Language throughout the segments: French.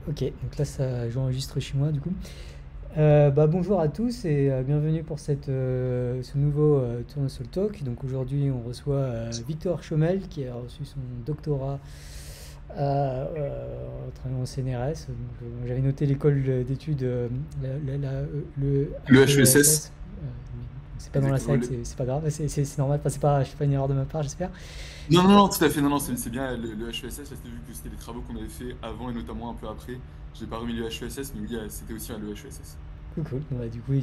Ok, donc là j'enregistre chez moi du coup. Bonjour à tous et bienvenue pour ce nouveau Tournesol Talk. Donc aujourd'hui on reçoit Victor Chomel qui a reçu son doctorat en travaillant au CNRS. Donc, j'avais noté l'école d'études, le Le HESS, HESS. Mais c'est pas dans la exactement. slide, c'est pas grave, c'est normal, enfin, c'est pas une erreur de ma part j'espère. Non, non, non, tout à fait, non, non, c'est bien le HESS, parce que vu que c'était les travaux qu'on avait fait avant et notamment un peu après, j'ai pas remis le HESS, mais oui, c'était aussi le HESS. Cool, cool. Du coup,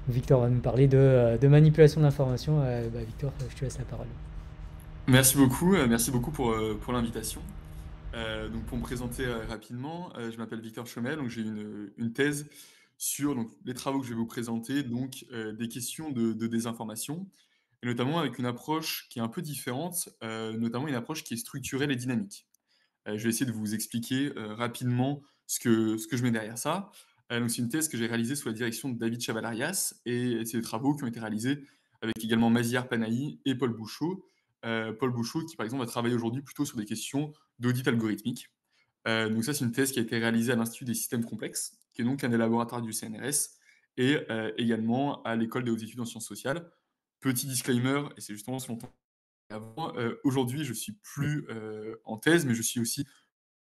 Victor va nous parler de manipulation de l'information. Victor, je te laisse la parole. Merci beaucoup pour l'invitation. Donc pour me présenter rapidement, je m'appelle Victor Chomel, donc j'ai une thèse sur donc, les travaux que je vais vous présenter, donc des questions de désinformation, et notamment avec une approche qui est un peu différente, notamment une approche qui est structurelle et dynamique. Je vais essayer de vous expliquer rapidement ce que je mets derrière ça. Donc c'est une thèse que j'ai réalisée sous la direction de David Chavalarias, et c'est des travaux qui ont été réalisés avec également Maziar Panahi et Paul Bouchot. Paul Bouchot qui par exemple va travailler aujourd'hui plutôt sur des questions d'audit algorithmique. Donc ça, c'est une thèse qui a été réalisée à l'Institut des systèmes complexes, qui est donc un des laboratoires du CNRS, et également à l'École des hautes études en sciences sociales. Petit disclaimer, et c'est justement ce longtemps avant, aujourd'hui, je suis plus en thèse, mais je suis aussi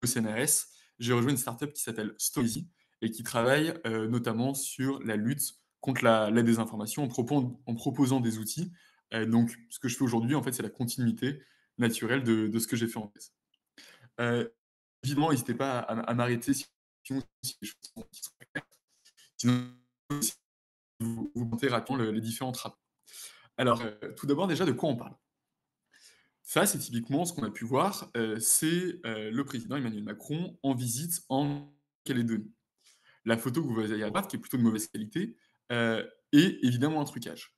au CNRS. J'ai rejoint une startup qui s'appelle Stoizy et qui travaille notamment sur la lutte contre la désinformation en proposant des outils. Donc, ce que je fais aujourd'hui, en fait, c'est la continuité naturelle de ce que j'ai fait en thèse. Euh, Évidemment, n'hésitez pas à m'arrêter si les choses qui sont pas claires. Sinon, vous montez rapidement les différentes rapports. Alors, tout d'abord, déjà, de quoi on parle? Ça, c'est typiquement ce qu'on a pu voir, c'est le président Emmanuel Macron en visite en Calédonie. La photo que vous voyez à droite, qui est plutôt de mauvaise qualité, est évidemment un trucage.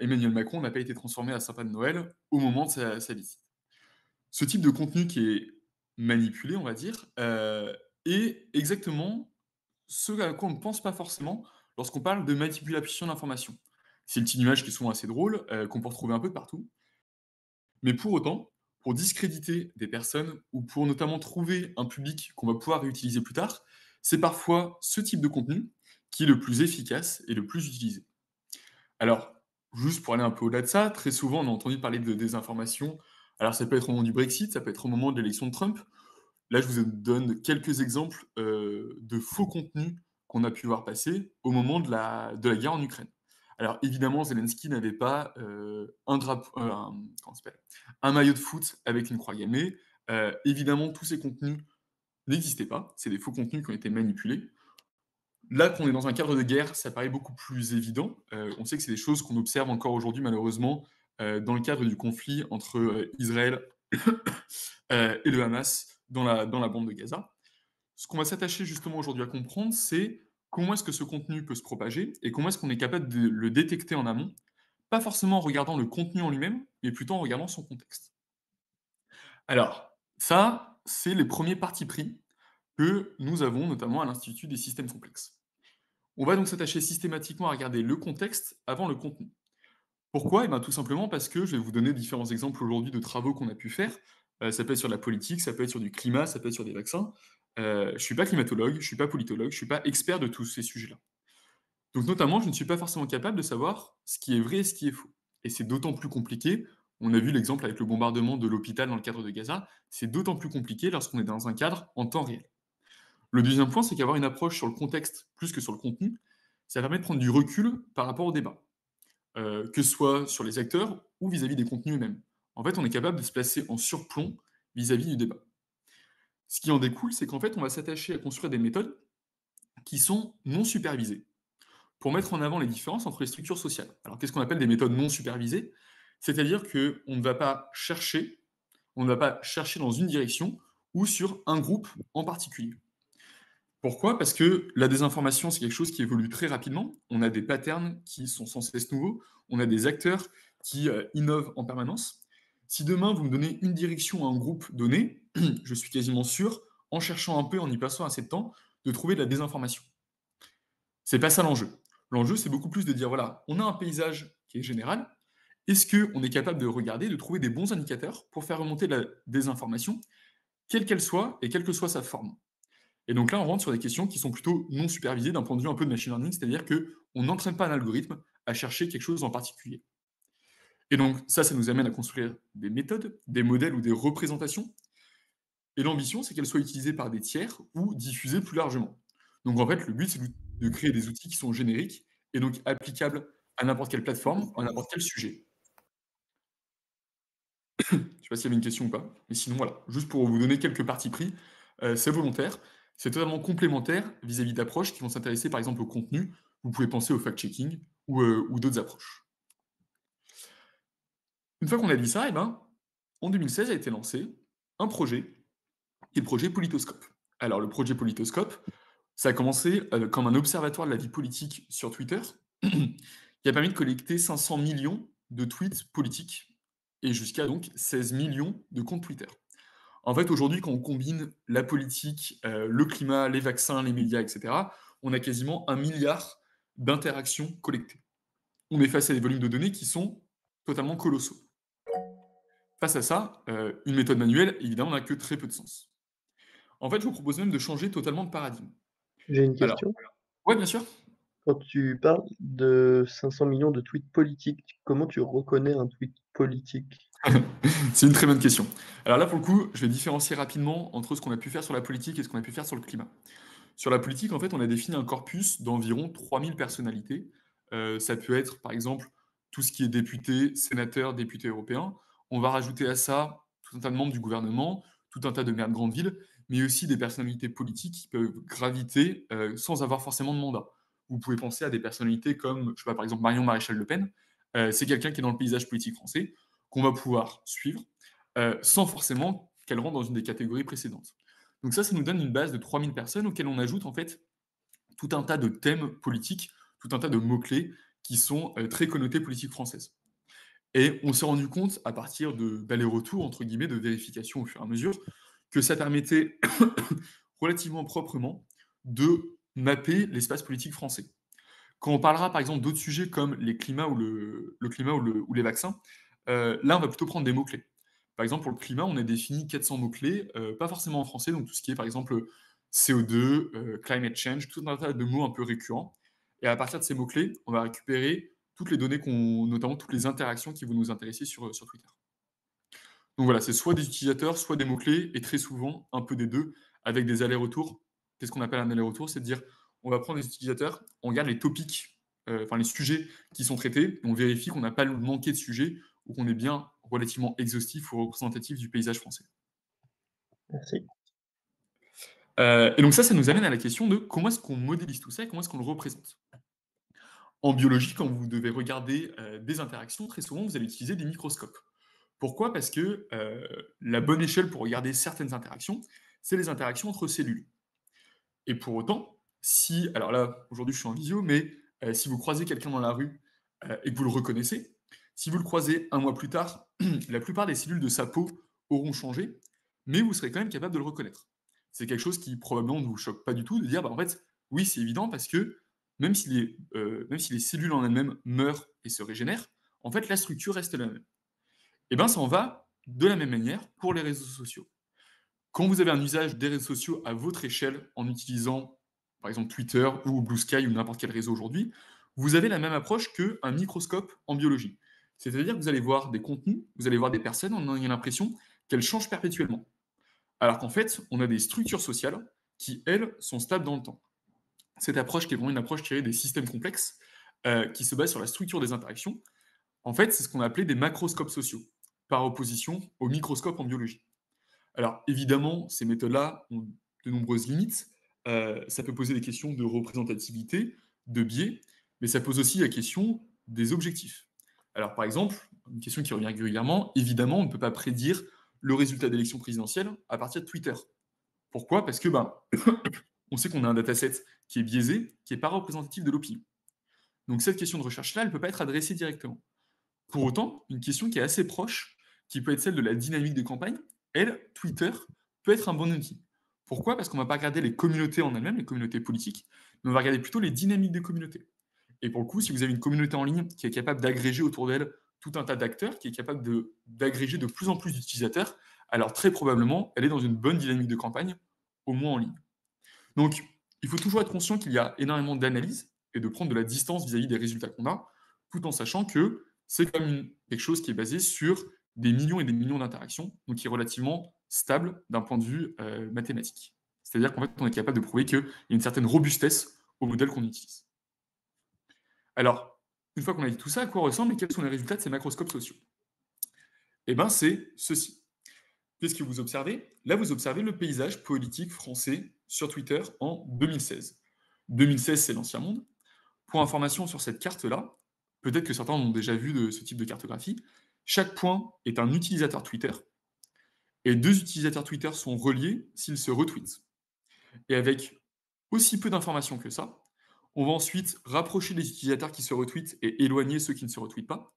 Emmanuel Macron n'a pas été transformé à sapin de Noël au moment de sa visite. Ce type de contenu qui est manipulé, on va dire, est exactement ce à quoi on ne pense pas forcément lorsqu'on parle de manipulation d'information. C'est une petite image qui est souvent assez drôle, qu'on peut retrouver un peu de partout. Mais pour autant, pour discréditer des personnes ou pour notamment trouver un public qu'on va pouvoir réutiliser plus tard, c'est parfois ce type de contenu qui est le plus efficace et le plus utilisé. Alors, juste pour aller un peu au-delà de ça, très souvent on a entendu parler de désinformation. Alors ça peut être au moment du Brexit, ça peut être au moment de l'élection de Trump. Là, je vous donne quelques exemples de faux contenus qu'on a pu voir passer au moment de la guerre en Ukraine. Alors évidemment, Zelensky n'avait pas comment ça s'appelle, un maillot de foot avec une croix gammée. Évidemment, tous ces contenus n'existaient pas. C'est des faux contenus qui ont été manipulés. Là qu'on est dans un cadre de guerre, ça paraît beaucoup plus évident. On sait que c'est des choses qu'on observe encore aujourd'hui, malheureusement, dans le cadre du conflit entre Israël et le Hamas dans la bande de Gaza. Ce qu'on va s'attacher justement aujourd'hui à comprendre, c'est comment est-ce que ce contenu peut se propager et comment est-ce qu'on est capable de le détecter en amont, pas forcément en regardant le contenu en lui-même, mais plutôt en regardant son contexte. Alors, ça, c'est les premiers partis pris que nous avons notamment à l'Institut des systèmes complexes. On va donc s'attacher systématiquement à regarder le contexte avant le contenu. Pourquoi? Eh ben, tout simplement parce que je vais vous donner différents exemples aujourd'hui de travaux qu'on a pu faire. Ça peut être sur de la politique, ça peut être sur du climat, ça peut être sur des vaccins. Je ne suis pas climatologue, je ne suis pas politologue, je ne suis pas expert de tous ces sujets-là. Donc notamment, je ne suis pas forcément capable de savoir ce qui est vrai et ce qui est faux. Et c'est d'autant plus compliqué, on a vu l'exemple avec le bombardement de l'hôpital dans le cadre de Gaza, c'est d'autant plus compliqué lorsqu'on est dans un cadre en temps réel. Le deuxième point, c'est qu'avoir une approche sur le contexte plus que sur le contenu, ça permet de prendre du recul par rapport au débat, que ce soit sur les acteurs ou vis-à-vis des contenus eux-mêmes. En fait, on est capable de se placer en surplomb vis-à-vis du débat. Ce qui en découle, c'est qu'en fait, on va s'attacher à construire des méthodes qui sont non supervisées pour mettre en avant les différences entre les structures sociales. Alors, qu'est-ce qu'on appelle des méthodes non supervisées? C'est-à-dire qu'on ne va pas chercher, on ne va pas chercher dans une direction ou sur un groupe en particulier. Pourquoi? Parce que la désinformation, c'est quelque chose qui évolue très rapidement. On a des patterns qui sont sans cesse nouveaux. On a des acteurs qui innovent en permanence. Si demain, vous me donnez une direction à un groupe donné, je suis quasiment sûr, en cherchant un peu, en y passant assez de temps, de trouver de la désinformation. C'est pas ça l'enjeu. L'enjeu, c'est beaucoup plus de dire, voilà, on a un paysage qui est général. Est-ce qu'on est capable de regarder, de trouver des bons indicateurs pour faire remonter de la désinformation quelle qu'elle soit et quelle que soit sa forme. Et donc là, on rentre sur des questions qui sont plutôt non supervisées d'un point de vue un peu de machine learning, c'est-à-dire qu'on n'entraîne pas un algorithme à chercher quelque chose en particulier. Et donc ça nous amène à construire des méthodes, des modèles ou des représentations. Et l'ambition, c'est qu'elles soient utilisées par des tiers ou diffusées plus largement. Donc en fait, le but, c'est de créer des outils qui sont génériques et donc applicables à n'importe quelle plateforme, à n'importe quel sujet. Je ne sais pas s'il y avait une question ou pas, mais sinon voilà, juste pour vous donner quelques parties pris, c'est volontaire, c'est totalement complémentaire vis-à-vis d'approches qui vont s'intéresser par exemple au contenu. Vous pouvez penser au fact-checking ou d'autres approches. Une fois qu'on a dit ça, en 2016 a été lancé un projet, qui est le projet Politoscope. Alors le projet Politoscope, ça a commencé, comme un observatoire de la vie politique sur Twitter, qui a permis de collecter 500 millions de tweets politiques et jusqu'à donc 16 millions de comptes Twitter. En fait, aujourd'hui, quand on combine la politique, le climat, les vaccins, les médias, et cetera, on a quasiment 1 milliard d'interactions collectées. On est face à des volumes de données qui sont totalement colossaux. Face à ça, une méthode manuelle, évidemment, n'a que très peu de sens. En fait, je vous propose même de changer totalement de paradigme. J'ai une Alors question. ouais, bien sûr. Quand tu parles de 500 millions de tweets politiques, comment tu reconnais un tweet politique? C'est une très bonne question. Alors là, pour le coup, je vais différencier rapidement entre ce qu'on a pu faire sur la politique et ce qu'on a pu faire sur le climat. Sur la politique, en fait, on a défini un corpus d'environ 3000 personnalités. Ça peut être, par exemple, tout ce qui est député, sénateur, député européen. On va rajouter à ça tout un tas de membres du gouvernement, tout un tas de maires de grandes villes, mais aussi des personnalités politiques qui peuvent graviter sans avoir forcément de mandat. Vous pouvez penser à des personnalités comme, je sais pas, par exemple, Marion Maréchal Le Pen. C'est quelqu'un qui est dans le paysage politique français, qu'on va pouvoir suivre, sans forcément qu'elle rentre dans une des catégories précédentes. Donc ça nous donne une base de 3000 personnes auxquelles on ajoute en fait tout un tas de thèmes politiques, tout un tas de mots-clés qui sont très connotés politique française. Et on s'est rendu compte, à partir d'aller-retour, entre guillemets, de vérification au fur et à mesure, que ça permettait relativement proprement de mapper l'espace politique français. Quand on parlera par exemple d'autres sujets comme les climats ou le climat ou les vaccins, là on va plutôt prendre des mots-clés. Par exemple, pour le climat, on a défini 400 mots-clés, pas forcément en français, donc tout ce qui est par exemple CO2, climate change, tout un tas de mots un peu récurrents. Et à partir de ces mots-clés, on va récupérer toutes les données, notamment toutes les interactions qui vont nous intéresser sur Twitter. Donc voilà, c'est soit des utilisateurs, soit des mots-clés, et très souvent un peu des deux, avec des allers-retours. Qu'est-ce qu'on appelle un aller-retour? C'est de dire, on va prendre des utilisateurs, on regarde les topics, enfin les sujets qui sont traités, et on vérifie qu'on n'a pas manqué de sujets, ou qu'on est bien relativement exhaustif ou représentatif du paysage français. Merci. Et donc ça nous amène à la question de comment est-ce qu'on modélise tout ça et comment est-ce qu'on le représente? En biologie, quand vous devez regarder des interactions, très souvent, vous allez utiliser des microscopes. Pourquoi? Parce que la bonne échelle pour regarder certaines interactions, c'est les interactions entre cellules. Et pour autant, si, alors là, aujourd'hui je suis en visio, mais si vous croisez quelqu'un dans la rue et que vous le reconnaissez, si vous le croisez un mois plus tard, la plupart des cellules de sa peau auront changé, mais vous serez quand même capable de le reconnaître. C'est quelque chose qui probablement ne vous choque pas du tout de dire, bah, en fait, oui, c'est évident parce que même si les cellules en elles-mêmes meurent et se régénèrent, en fait, la structure reste la même. Et bien, ça en va de la même manière pour les réseaux sociaux. Quand vous avez un usage des réseaux sociaux à votre échelle en utilisant, par exemple, Twitter ou Blue Sky ou n'importe quel réseau aujourd'hui, vous avez la même approche qu'un microscope en biologie. C'est-à-dire que vous allez voir des contenus, vous allez voir des personnes, on a l'impression qu'elles changent perpétuellement. Alors qu'en fait, on a des structures sociales qui, elles, sont stables dans le temps. Cette approche qui est vraiment une approche tirée des systèmes complexes, qui se base sur la structure des interactions, en fait, c'est ce qu'on a appelé des macroscopes sociaux, par opposition aux microscopes en biologie. Alors évidemment, ces méthodes-là ont de nombreuses limites. Ça peut poser des questions de représentativité, de biais, mais ça pose aussi la question des objectifs. Alors par exemple, une question qui revient régulièrement, évidemment, on ne peut pas prédire le résultat d'élection présidentielle à partir de Twitter. Pourquoi? Parce que on sait qu'on a un dataset qui est biaisé, qui n'est pas représentatif de l'opinion. Donc cette question de recherche-là, elle ne peut pas être adressée directement. Pour autant, une question qui est assez proche, qui peut être celle de la dynamique de campagne, elle, Twitter, peut être un bon outil. Pourquoi? Parce qu'on ne va pas regarder les communautés en elles-mêmes, les communautés politiques, mais on va regarder plutôt les dynamiques des communautés. Et pour le coup, si vous avez une communauté en ligne qui est capable d'agréger autour d'elle tout un tas d'acteurs, qui est capable d'agréger de plus en plus d'utilisateurs, alors très probablement, elle est dans une bonne dynamique de campagne, au moins en ligne. Donc, il faut toujours être conscient qu'il y a énormément d'analyse et de prendre de la distance vis-à-vis des résultats qu'on a, tout en sachant que c'est quand même quelque chose qui est basé sur des millions et des millions d'interactions, donc qui est relativement stable d'un point de vue mathématique. C'est-à-dire qu'en fait, on est capable de prouver qu'il y a une certaine robustesse au modèle qu'on utilise. Alors, une fois qu'on a dit tout ça, à quoi ressemblent et quels sont les résultats de ces macroscopes sociaux? Eh bien, c'est ceci. Qu'est-ce que vous observez? Là, vous observez le paysage politique français sur Twitter en 2016. 2016, c'est l'ancien monde. Pour information sur cette carte-là, peut-être que certains ont déjà vu de ce type de cartographie, chaque point est un utilisateur Twitter, et 2 utilisateurs Twitter sont reliés s'ils se retweetent. Et avec aussi peu d'informations que ça, on va ensuite rapprocher les utilisateurs qui se retweetent et éloigner ceux qui ne se retweetent pas,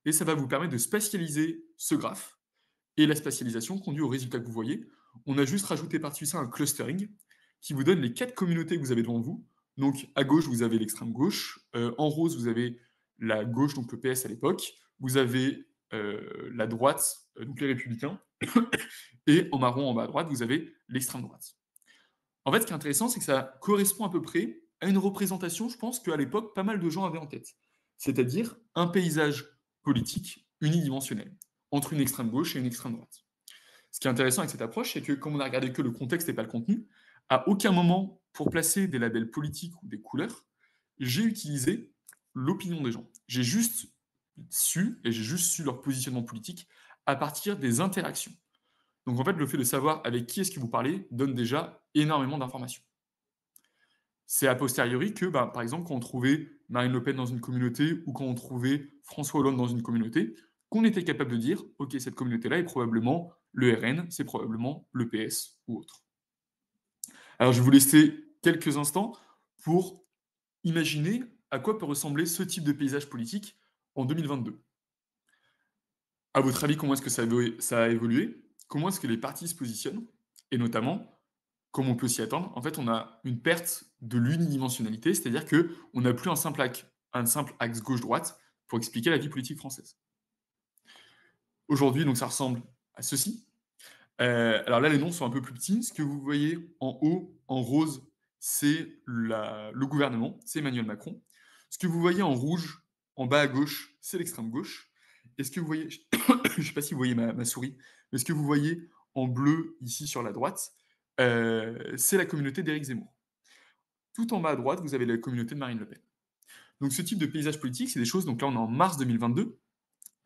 et ça va vous permettre de spatialiser ce graphe. Et la spatialisation conduit au résultat que vous voyez. On a juste rajouté par-dessus ça un clustering qui vous donne les 4 communautés que vous avez devant vous. Donc à gauche, vous avez l'extrême gauche. En rose, vous avez la gauche, donc le PS à l'époque. Vous avez la droite, donc les Républicains. Et en marron, en bas à droite, vous avez l'extrême droite. En fait, ce qui est intéressant, c'est que ça correspond à peu près à une représentation, je pense, qu'à l'époque, pas mal de gens avaient en tête. C'est-à-dire un paysage politique unidimensionnel, entre une extrême gauche et une extrême droite. Ce qui est intéressant avec cette approche, c'est que comme on a regardé que le contexte et pas le contenu, à aucun moment, pour placer des labels politiques ou des couleurs, j'ai utilisé l'opinion des gens. J'ai juste su leur positionnement politique à partir des interactions. Donc en fait, le fait de savoir avec qui est-ce que vous parlez donne déjà énormément d'informations. C'est a posteriori que, par exemple, quand on trouvait Marine Le Pen dans une communauté ou quand on trouvait François Hollande dans une communauté, qu'on était capable de dire, ok, cette communauté-là est probablement le RN, c'est probablement le PS ou autre. Alors je vais vous laisser quelques instants pour imaginer à quoi peut ressembler ce type de paysage politique en 2022. À votre avis, comment est-ce que ça a évolué? Comment est-ce que les partis se positionnent? Et notamment, comme on peut s'y attendre, en fait, on a une perte de l'unidimensionnalité, c'est-à-dire qu'on n'a plus un simple axe gauche-droite pour expliquer la vie politique française. Aujourd'hui, donc, ça ressemble à ceci. Alors là, les noms sont un peu plus petits. Ce que vous voyez en haut, en rose, c'est le gouvernement, c'est Emmanuel Macron. Ce que vous voyez en rouge, en bas à gauche, c'est l'extrême gauche. Et ce que vous voyez, je ne sais pas si vous voyez ma souris, mais ce que vous voyez en bleu ici sur la droite, c'est la communauté d'Éric Zemmour. Tout en bas à droite, vous avez la communauté de Marine Le Pen. Donc ce type de paysage politique, c'est des choses, donc là on est en mars 2022,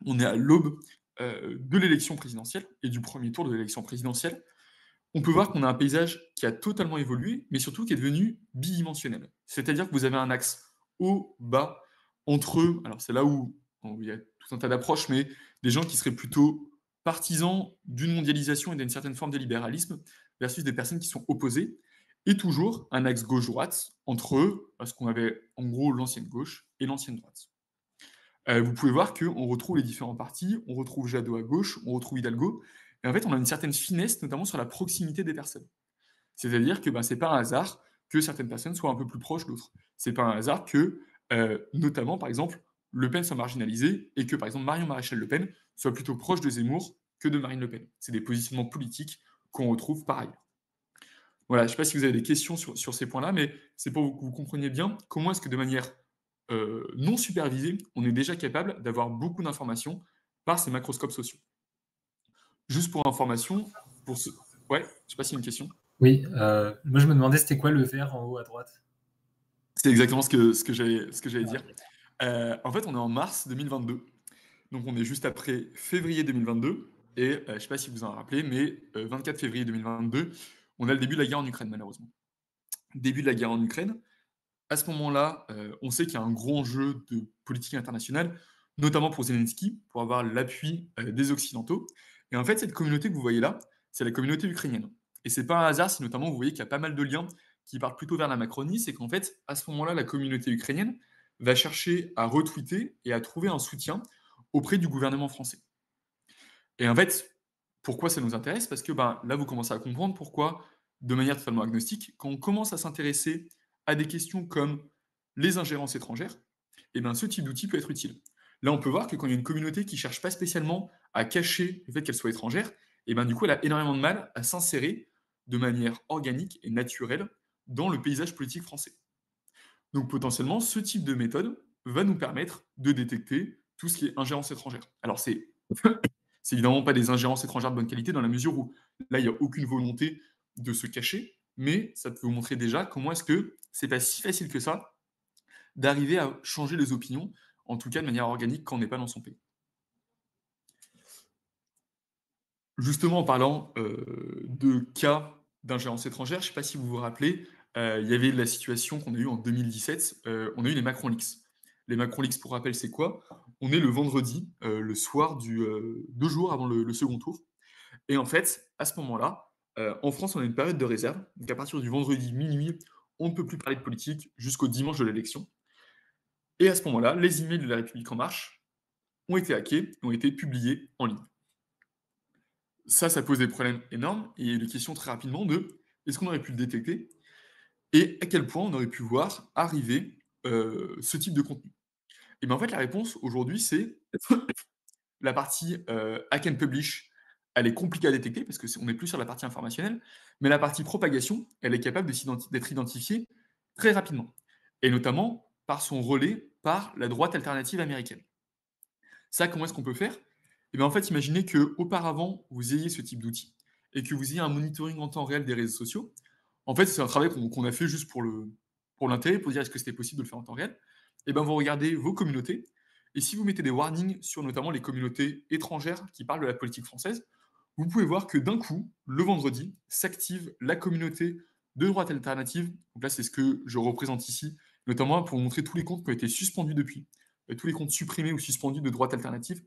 on est à l'aube de l'élection présidentielle et du premier tour de l'élection présidentielle. On peut voir qu'on a un paysage qui a totalement évolué, mais surtout qui est devenu bidimensionnel. C'est-à-dire que vous avez un axe haut-bas entre eux. Alors c'est là où il y a tout un tas d'approches, mais des gens qui seraient plutôt partisans d'une mondialisation et d'une certaine forme de libéralisme versus des personnes qui sont opposées, et toujours un axe gauche-droite entre eux, parce qu'on avait en gros l'ancienne gauche et l'ancienne droite. Vous pouvez voir qu'on retrouve les différents partis, on retrouve Jadot à gauche, on retrouve Hidalgo, et en fait on a une certaine finesse, notamment sur la proximité des personnes. C'est-à-dire que c'est pas un hasard que certaines personnes soient un peu plus proches d'autres. C'est pas un hasard que, notamment par exemple, Le Pen soit marginalisé et que par exemple Marion Maréchal Le Pen soit plutôt proche de Zemmour que de Marine Le Pen. C'est des positionnements politiques qu'on retrouve par ailleurs. Voilà, je ne sais pas si vous avez des questions sur ces points-là, mais c'est pour que vous compreniez bien comment est-ce que de manière non supervisée, on est déjà capable d'avoir beaucoup d'informations par ces macroscopes sociaux. Juste pour information, ouais, je ne sais pas s'il y a une question. Oui, moi je me demandais c'était quoi le vert en haut à droite? C'est exactement ce que j'allais dire. En fait, on est en mars 2022. Donc on est juste après février 2022. Et je ne sais pas si vous en rappelez, mais 24 février 2022, on a le début de la guerre en Ukraine, malheureusement. Début de la guerre en Ukraine. À ce moment-là, on sait qu'il y a un gros enjeu de politique internationale, notamment pour Zelensky, pour avoir l'appui des Occidentaux. Et en fait, cette communauté que vous voyez là, c'est la communauté ukrainienne. Et c'est pas un hasard si notamment vous voyez qu'il y a pas mal de liens qui partent plutôt vers la Macronie, c'est qu'en fait, à ce moment-là, la communauté ukrainienne va chercher à retweeter et à trouver un soutien auprès du gouvernement français. Et en fait, pourquoi ça nous intéresse? Parce que là, vous commencez à comprendre pourquoi, de manière totalement agnostique, quand on commence à s'intéresser à des questions comme les ingérences étrangères, ce type d'outil peut être utile. Là, on peut voir que quand il y a une communauté qui ne cherche pas spécialement à cacher le fait qu'elle soit étrangère, et ben, du coup, elle a énormément de mal à s'insérer de manière organique et naturelle dans le paysage politique français. Donc potentiellement, ce type de méthode va nous permettre de détecter tout ce qui est ingérence étrangère. Alors c'est évidemment pas des ingérences étrangères de bonne qualité dans la mesure où là, il n'y a aucune volonté de se cacher, mais ça peut vous montrer déjà comment est-ce que c'est pas si facile que ça d'arriver à changer les opinions, en tout cas de manière organique quand on n'est pas dans son pays. Justement, en parlant de cas d'ingérence étrangère, je ne sais pas si vous vous rappelez, il y avait la situation qu'on a eue en 2017, on a eu les Macron Leaks. Les Macron Leaks, pour rappel, c'est quoi? On est le vendredi, le soir 2 jours avant le second tour. Et en fait, à ce moment-là, en France, on a une période de réserve. Donc à partir du vendredi minuit, on ne peut plus parler de politique jusqu'au dimanche de l'élection. Et à ce moment-là, les emails de La République En Marche ont été hackés, ont été publiés en ligne. Ça pose des problèmes énormes et des questions très rapidement de est-ce qu'on aurait pu le détecter et à quel point on aurait pu voir arriver ce type de contenu. Et bien en fait, la réponse aujourd'hui, c'est la partie hack and publish, elle est compliquée à détecter parce qu'on n'est plus sur la partie informationnelle, mais la partie propagation, elle est capable d'être identifiée très rapidement. Et notamment par son relais par la droite alternative américaine. Ça, comment est-ce qu'on peut faire? Et bien en fait, imaginez qu'auparavant, vous ayez ce type d'outil et que vous ayez un monitoring en temps réel des réseaux sociaux. En fait, c'est un travail qu'on a fait juste pour l'intérêt, pour dire est-ce que c'était possible de le faire en temps réel. Et bien vous regardez vos communautés, et si vous mettez des warnings sur notamment les communautés étrangères qui parlent de la politique française, vous pouvez voir que d'un coup, le vendredi, s'active la communauté de droite alternative. Donc là, c'est ce que je représente ici, notamment pour vous montrer tous les comptes qui ont été suspendus depuis, tous les comptes supprimés ou suspendus de droite alternative,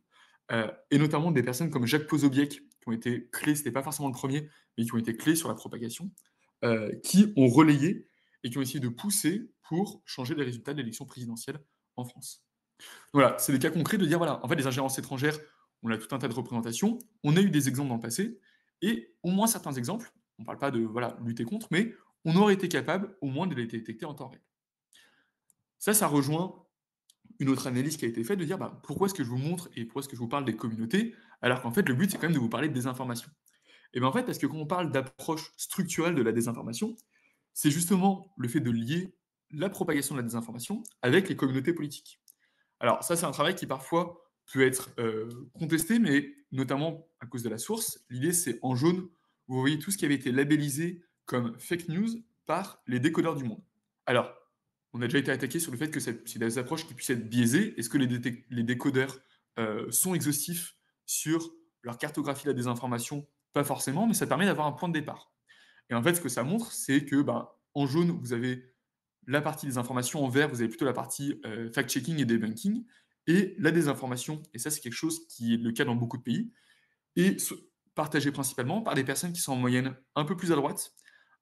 et notamment des personnes comme Jacques Posobiec, qui ont été clés, c'était pas forcément le premier, mais qui ont été clés sur la propagation, qui ont relayé et qui ont essayé de pousser pour changer les résultats de l'élection présidentielle en France. Voilà, c'est des cas concrets de dire, voilà, en fait, les ingérences étrangères, on a tout un tas de représentations, on a eu des exemples dans le passé, et au moins certains exemples, on ne parle pas de lutter contre, mais on aurait été capable au moins de les détecter en temps réel. Ça rejoint une autre analyse qui a été faite de dire pourquoi est-ce que je vous montre et pourquoi est-ce que je vous parle des communautés, alors qu'en fait, le but, c'est quand même de vous parler de désinformation. Et bien en fait, parce que quand on parle d'approche structurelle de la désinformation, c'est justement le fait de lier la propagation de la désinformation avec les communautés politiques. Alors ça, c'est un travail qui parfois peut être contesté, mais notamment à cause de la source. L'idée, c'est en jaune, vous voyez tout ce qui avait été labellisé comme fake news par les décodeurs du monde. Alors, on a déjà été attaqué sur le fait que c'est des approches qui puissent être biaisées. Est-ce que les décodeurs sont exhaustifs sur leur cartographie de la désinformation? Pas forcément, mais ça permet d'avoir un point de départ. Et en fait, ce que ça montre, c'est que en jaune, vous avez la partie des informations, en vert, vous avez plutôt la partie fact-checking et debunking, et la désinformation, et ça c'est quelque chose qui est le cas dans beaucoup de pays, est partagé principalement par des personnes qui sont en moyenne un peu plus à droite,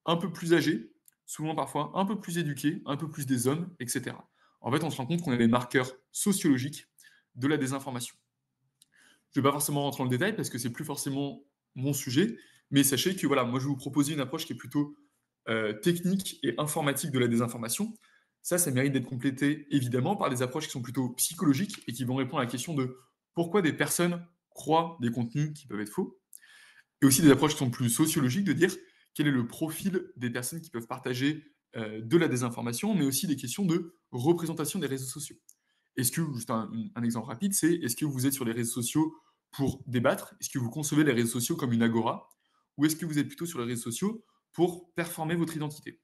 un peu plus âgées, souvent parfois un peu plus éduquées, un peu plus des hommes, etc. En fait, on se rend compte qu'on a des marqueurs sociologiques de la désinformation. Je ne vais pas forcément rentrer dans le détail parce que c'est plus forcément mon sujet, mais sachez que voilà, moi je vais vous proposer une approche qui est plutôt technique et informatique de la désinformation. Ça mérite d'être complété évidemment par des approches qui sont plutôt psychologiques et qui vont répondre à la question de pourquoi des personnes croient des contenus qui peuvent être faux, et aussi des approches qui sont plus sociologiques, de dire quel est le profil des personnes qui peuvent partager de la désinformation, mais aussi des questions de représentation des réseaux sociaux. Est-ce que, juste un exemple rapide, c'est est-ce que vous êtes sur les réseaux sociaux pour débattre? Est-ce que vous concevez les réseaux sociaux comme une agora? Ou est-ce que vous êtes plutôt sur les réseaux sociaux pour performer votre identité?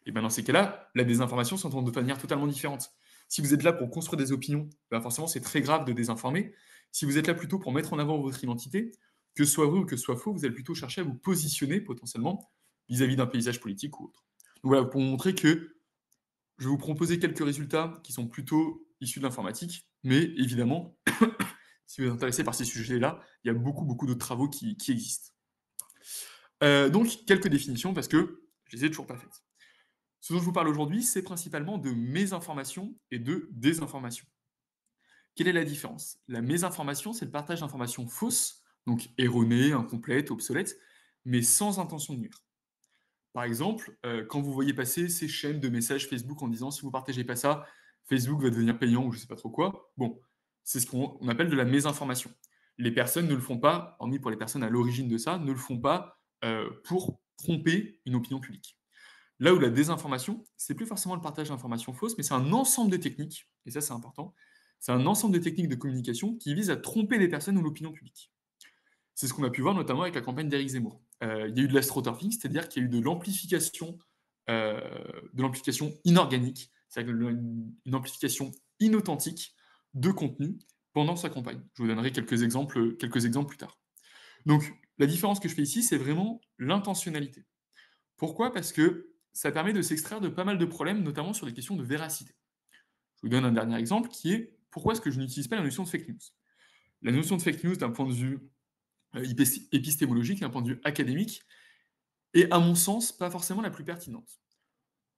Et bien dans ces cas-là, la désinformation s'entend de manière totalement différente. Si vous êtes là pour construire des opinions, ben forcément c'est très grave de désinformer. Si vous êtes là plutôt pour mettre en avant votre identité, que ce soit vrai ou que ce soit faux, vous allez plutôt chercher à vous positionner potentiellement vis-à-vis d'un paysage politique ou autre. Donc voilà, pour vous montrer que je vais vous proposer quelques résultats qui sont plutôt issus de l'informatique, mais évidemment, si vous êtes intéressé par ces sujets-là, il y a beaucoup d'autres travaux qui existent. Donc, quelques définitions, parce que je les ai toujours pas faites. Ce dont je vous parle aujourd'hui, c'est principalement de mésinformation et de désinformation. Quelle est la différence? La mésinformation, c'est le partage d'informations fausses, donc erronées, incomplètes, obsolètes, mais sans intention de nuire. Par exemple, quand vous voyez passer ces chaînes de messages Facebook en disant « si vous ne partagez pas ça, Facebook va devenir payant » ou je ne sais pas trop quoi. Bon, c'est ce qu'on appelle de la mésinformation. Les personnes ne le font pas, hormis pour les personnes à l'origine de ça, ne le font pas pour tromper une opinion publique. Là où la désinformation, c'est plus forcément le partage d'informations fausses, mais c'est un ensemble de techniques, et ça c'est important, c'est un ensemble de techniques de communication qui visent à tromper les personnes ou l'opinion publique. C'est ce qu'on a pu voir notamment avec la campagne d'Éric Zemmour. Il y a eu de l'astroturfing, c'est-à-dire qu'il y a eu de l'amplification inorganique, c'est-à-dire une amplification inauthentique de contenu pendant sa campagne. Je vous donnerai quelques exemples plus tard. Donc, la différence que je fais ici, c'est vraiment l'intentionnalité. Pourquoi? Parce que ça permet de s'extraire de pas mal de problèmes, notamment sur des questions de véracité. Je vous donne un dernier exemple qui est pourquoi est-ce que je n'utilise pas la notion de fake news? La notion de fake news d'un point de vue épistémologique, d'un point de vue académique, est à mon sens pas forcément la plus pertinente.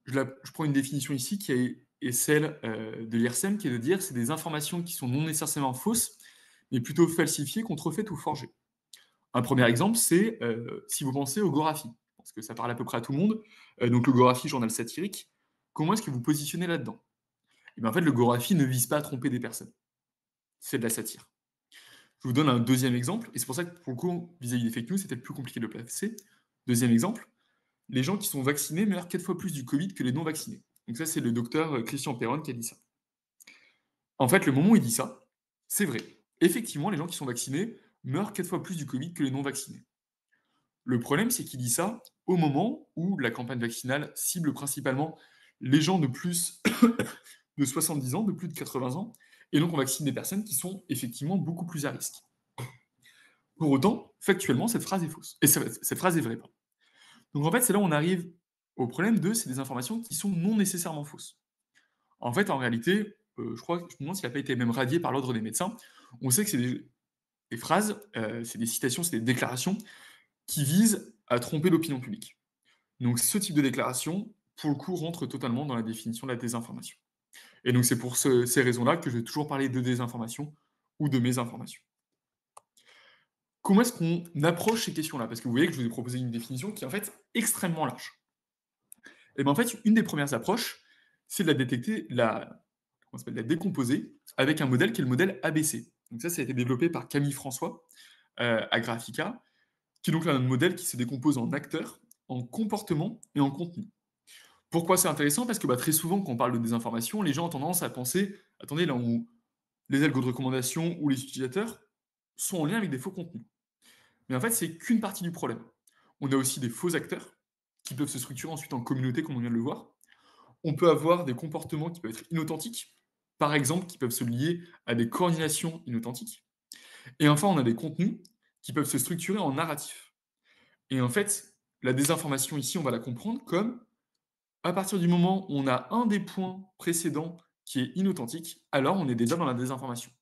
Je prends une définition ici qui est celle de l'IRSEM, qui est de dire c'est des informations qui sont non nécessairement fausses, mais plutôt falsifiées, contrefaites ou forgées. Un premier exemple, c'est si vous pensez au Gorafi, parce que ça parle à peu près à tout le monde, donc le Gorafi, journal satirique, comment est-ce que vous positionnez là-dedans? Et bien en fait, le Gorafi ne vise pas à tromper des personnes. C'est de la satire. Je vous donne un deuxième exemple, et c'est pour ça que pour le coup, vis-à-vis des fake news, c'est peut-être plus compliqué de le placer. Deuxième exemple, les gens qui sont vaccinés meurent 4 fois plus du Covid que les non-vaccinés. Donc ça, c'est le docteur Christian Perron qui a dit ça. En fait, le moment où il dit ça, c'est vrai. Effectivement, les gens qui sont vaccinés meurent 4 fois plus du Covid que les non-vaccinés. Le problème, c'est qu'il dit ça au moment où la campagne vaccinale cible principalement les gens de plus de 70 ans, de plus de 80 ans, et donc on vaccine des personnes qui sont effectivement beaucoup plus à risque. Pour autant, factuellement, cette phrase est fausse. Et cette phrase est vraie. Donc en fait, c'est là où on arrive au problème de c'est des informations qui sont non nécessairement fausses. En fait, en réalité, je me demande s'il n'a pas été même radié par l'ordre des médecins. On sait que c'est des phrases, c'est des citations, c'est des déclarations qui visent à tromper l'opinion publique. Donc ce type de déclaration, pour le coup, rentre totalement dans la définition de la désinformation. Et donc c'est pour ces raisons-là que je vais toujours parler de désinformation ou de mésinformation. Comment est-ce qu'on approche ces questions-là? Parce que vous voyez que je vous ai proposé une définition qui est en fait extrêmement large. Et bien en fait, une des premières approches, c'est de la détecter, la décomposer avec un modèle qui est le modèle ABC. Donc ça a été développé par Camille François à Graphica, qui est donc un modèle qui se décompose en acteurs, en comportements et en contenu. Pourquoi c'est intéressant? Parce que très souvent, quand on parle de désinformation, les gens ont tendance à penser, attendez, là où les algos de recommandation ou les utilisateurs sont en lien avec des faux contenus. Mais en fait, c'est qu'une partie du problème. On a aussi des faux acteurs qui peuvent se structurer ensuite en communauté, comme on vient de le voir. On peut avoir des comportements qui peuvent être inauthentiques, par exemple, qui peuvent se lier à des coordinations inauthentiques. Et enfin, on a des contenus qui peuvent se structurer en narratif. Et en fait, la désinformation ici, on va la comprendre comme, à partir du moment où on a un des points précédents qui est inauthentique, alors on est déjà dans la désinformation.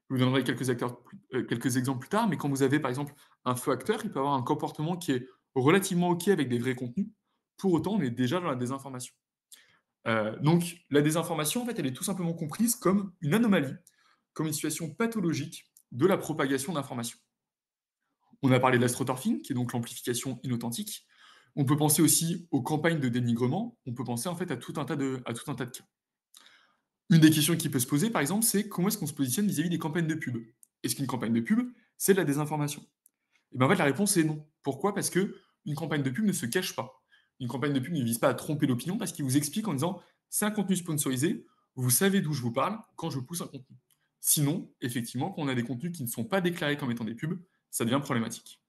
Je vous donnerai quelques exemples plus tard, mais quand vous avez par exemple un faux acteur, il peut avoir un comportement qui est relativement OK avec des vrais contenus. Pour autant, on est déjà dans la désinformation. Donc la désinformation, en fait, elle est tout simplement comprise comme une anomalie, comme une situation pathologique de la propagation d'informations. On a parlé de l'astroturfing, qui est donc l'amplification inauthentique. On peut penser aussi aux campagnes de dénigrement. On peut penser en fait à tout un tas de cas. Une des questions qui peut se poser, par exemple, c'est comment est-ce qu'on se positionne vis-à-vis des campagnes de pub? Est-ce qu'une campagne de pub, c'est de la désinformation? Et bien en fait, la réponse est non. Pourquoi? Parce que une campagne de pub ne se cache pas. Une campagne de pub ne vise pas à tromper l'opinion parce qu'il vous explique en disant c'est un contenu sponsorisé, vous savez d'où je vous parle quand je pousse un contenu. Sinon, effectivement, quand on a des contenus qui ne sont pas déclarés comme étant des pubs, ça devient problématique.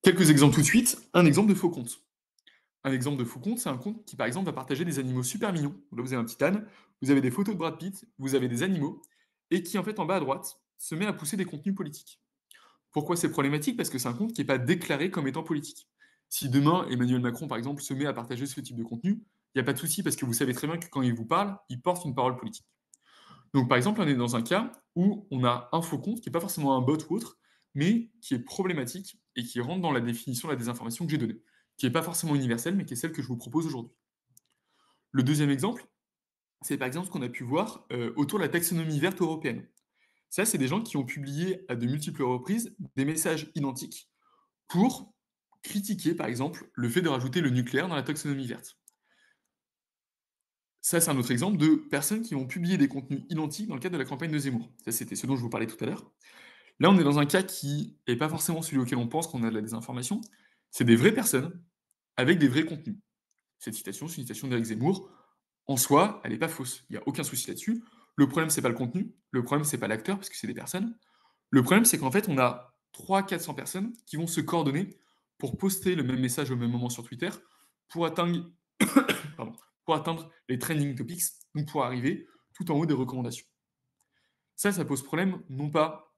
Quelques exemples tout de suite. Un exemple de faux compte. Un exemple de faux compte, c'est un compte qui, par exemple, va partager des animaux super mignons. Là, vous avez un petit âne, vous avez des photos de Brad Pitt, vous avez des animaux, et qui, en fait, en bas à droite, se met à pousser des contenus politiques. Pourquoi c'est problématique? Parce que c'est un compte qui n'est pas déclaré comme étant politique. Si demain, Emmanuel Macron, par exemple, se met à partager ce type de contenu, il n'y a pas de souci, parce que vous savez très bien que quand il vous parle, il porte une parole politique. Donc, par exemple, on est dans un cas où on a un faux compte, qui n'est pas forcément un bot ou autre, mais qui est problématique et qui rentre dans la définition de la désinformation que j'ai donnée, qui n'est pas forcément universelle, mais qui est celle que je vous propose aujourd'hui. Le deuxième exemple, c'est par exemple ce qu'on a pu voir autour de la taxonomie verte européenne. Ça, c'est des gens qui ont publié à de multiples reprises des messages identiques pour critiquer, par exemple, le fait de rajouter le nucléaire dans la taxonomie verte. Ça, c'est un autre exemple de personnes qui vont publier des contenus identiques dans le cadre de la campagne de Zemmour. Ça, c'était ce dont je vous parlais tout à l'heure. Là, on est dans un cas qui n'est pas forcément celui auquel on pense qu'on a de la désinformation. C'est des vraies personnes avec des vrais contenus. Cette citation, c'est une citation d'Éric Zemmour. En soi, elle n'est pas fausse. Il n'y a aucun souci là-dessus. Le problème, c'est pas le contenu. Le problème, c'est pas l'acteur, parce que c'est des personnes. Le problème, c'est qu'en fait, on a 300-400 personnes qui vont se coordonner pour poster le même message au même moment sur Twitter pour atteindre, pardon, pour atteindre les trending topics, donc pour arriver tout en haut des recommandations. Ça pose problème, non pas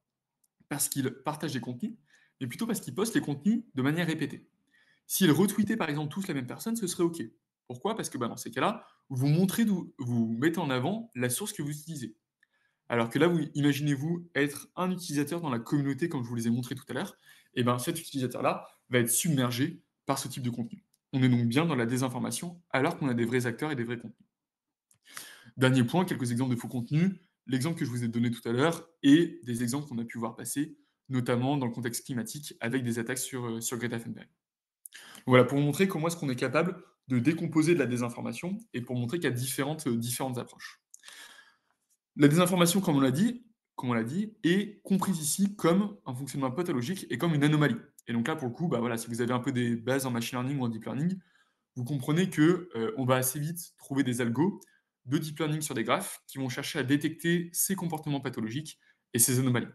parce qu'ils partagent des contenus, mais plutôt parce qu'ils postent les contenus de manière répétée. S'ils retweetaient par exemple tous la même personne, ce serait OK. Pourquoi? Parce que dans ces cas-là, vous mettez en avant la source que vous utilisez. Alors que là, imaginez-vous être un utilisateur dans la communauté, comme je vous les ai montré tout à l'heure, et cet utilisateur-là va être submergé par ce type de contenu. On est donc bien dans la désinformation, alors qu'on a des vrais acteurs et des vrais contenus. Dernier point, quelques exemples de faux contenus. L'exemple que je vous ai donné tout à l'heure et des exemples qu'on a pu voir passer, notamment dans le contexte climatique, avec des attaques sur Greta Thunberg. Donc voilà, pour vous montrer comment est-ce qu'on est capable de décomposer de la désinformation et pour montrer qu'il y a différentes approches. La désinformation, comme on l'a dit, est comprise ici comme un fonctionnement pathologique et comme une anomalie. Et donc là, pour le coup, si vous avez un peu des bases en machine learning ou en deep learning, vous comprenez qu'on va assez vite trouver des algos de deep learning sur des graphes qui vont chercher à détecter ces comportements pathologiques et ces anomalies.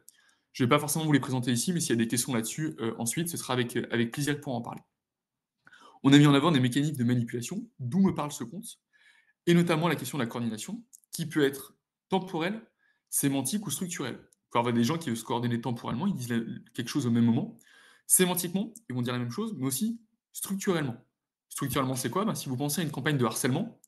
Je ne vais pas forcément vous les présenter ici, mais s'il y a des questions là-dessus, ensuite, ce sera avec plaisir pour en parler. On a mis en avant des mécanismes de manipulation, d'où me parle ce compte, et notamment la question de la coordination, qui peut être temporelle, sémantique ou structurelle. Il peut y avoir des gens qui veulent se coordonner temporellement, ils disent quelque chose au même moment. Sémantiquement, ils vont dire la même chose, mais aussi structurellement. Structurellement, c'est quoi? Si vous pensez à une campagne de harcèlement,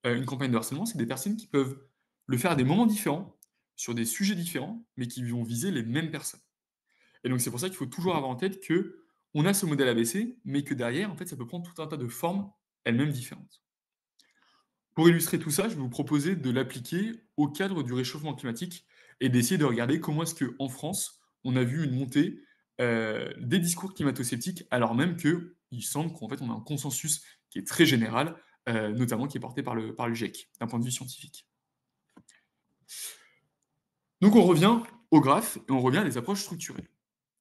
c'est des personnes qui peuvent le faire à des moments différents, sur des sujets différents, mais qui vont viser les mêmes personnes. Et donc c'est pour ça qu'il faut toujours avoir en tête que on a ce modèle ABC, mais que derrière, en fait, ça peut prendre tout un tas de formes, elles-mêmes différentes. Pour illustrer tout ça, je vais vous proposer de l'appliquer au cadre du réchauffement climatique et d'essayer de regarder comment est-ce qu'en France, on a vu une montée des discours climato-sceptiques, alors même qu'il semble qu'en fait, on a un consensus qui est très général, notamment qui est porté par le GIEC, d'un point de vue scientifique. Donc on revient au graphe et on revient à des approches structurelles.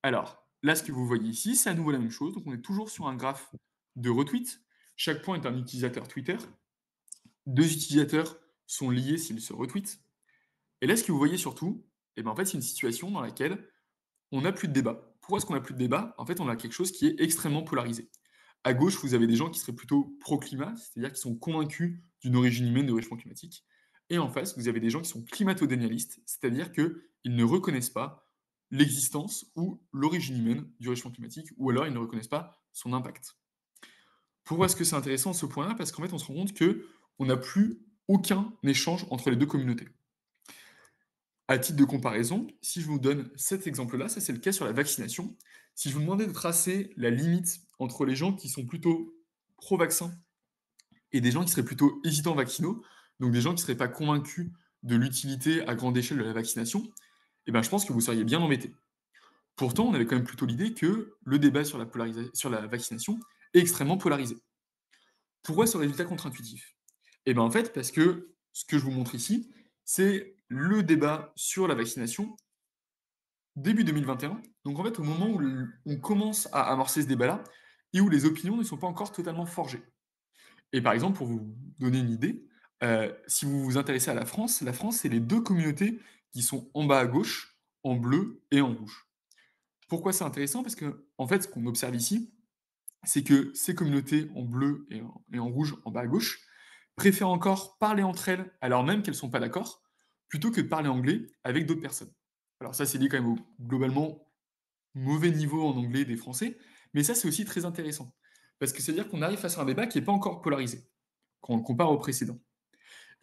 Alors, là, ce que vous voyez ici, c'est à nouveau la même chose. Donc on est toujours sur un graphe de retweets. Chaque point est un utilisateur Twitter. 2 utilisateurs sont liés s'ils se retweetent. Et là, ce que vous voyez surtout, en fait, c'est une situation dans laquelle on n'a plus de débat. Pourquoi est-ce qu'on n'a plus de débat? En fait, on a quelque chose qui est extrêmement polarisé. À gauche, vous avez des gens qui seraient plutôt pro-climat, c'est-à-dire qui sont convaincus d'une origine humaine de réchauffement climatique. Et en face, vous avez des gens qui sont climato-dénialistes, c'est-à-dire qu'ils ne reconnaissent pas l'existence ou l'origine humaine du réchauffement climatique, ou alors ils ne reconnaissent pas son impact. Pourquoi est-ce que c'est intéressant ce point-là? Parce qu'en fait, on se rend compte qu'on n'a plus aucun échange entre les deux communautés. À titre de comparaison, si je vous donne cet exemple-là, ça c'est le cas sur la vaccination. Si je vous demandais de tracer la limite entre les gens qui sont plutôt pro-vaccin et des gens qui seraient plutôt hésitants vaccinaux, donc des gens qui ne seraient pas convaincus de l'utilité à grande échelle de la vaccination, je pense que vous seriez bien embêtés. Pourtant, on avait quand même plutôt l'idée que le débat sur la vaccination est extrêmement polarisé. Pourquoi ce résultat contre-intuitif? En fait, parce que ce que je vous montre ici, c'est le débat sur la vaccination début 2021. Donc en fait, au moment où on commence à amorcer ce débat-là et où les opinions ne sont pas encore totalement forgées. Et par exemple, pour vous donner une idée, si vous vous intéressez à la France, c'est les 2 communautés qui sont en bas à gauche, en bleu et en rouge. Pourquoi c'est intéressant? Parce que en fait, ce qu'on observe ici, c'est que ces communautés en bleu et en rouge en bas à gauche préfèrent encore parler entre elles alors même qu'elles ne sont pas d'accord, plutôt que de parler anglais avec d'autres personnes. Alors ça, c'est lié quand même au globalement mauvais niveau en anglais des Français, mais ça, c'est aussi très intéressant, parce que c'est-à-dire qu'on arrive face à un débat qui n'est pas encore polarisé, quand on le compare au précédent.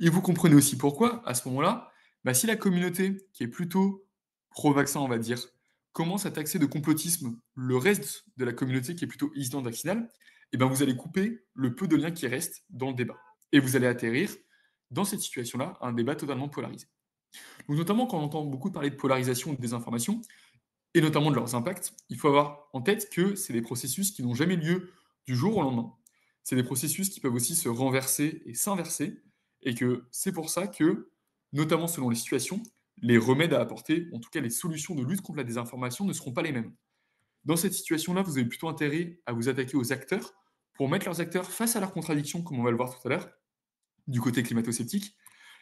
Et vous comprenez aussi pourquoi, à ce moment-là, si la communauté, qui est plutôt pro-vaccin, on va dire, commence à taxer de complotisme le reste de la communauté qui est plutôt hésitante vaccinale, vous allez couper le peu de liens qui restent dans le débat. Et vous allez atterrir, dans cette situation-là, à un débat totalement polarisé. Donc notamment quand on entend beaucoup parler de polarisation et de désinformation, et notamment de leurs impacts, il faut avoir en tête que c'est des processus qui n'ont jamais lieu du jour au lendemain. C'est des processus qui peuvent aussi se renverser et s'inverser, Et que c'est pour ça que, notamment selon les situations, les remèdes à apporter, en tout cas les solutions de lutte contre la désinformation, ne seront pas les mêmes. Dans cette situation-là, vous avez plutôt intérêt à vous attaquer aux acteurs pour mettre leurs acteurs face à leurs contradictions, comme on va le voir tout à l'heure, du côté climato-sceptique.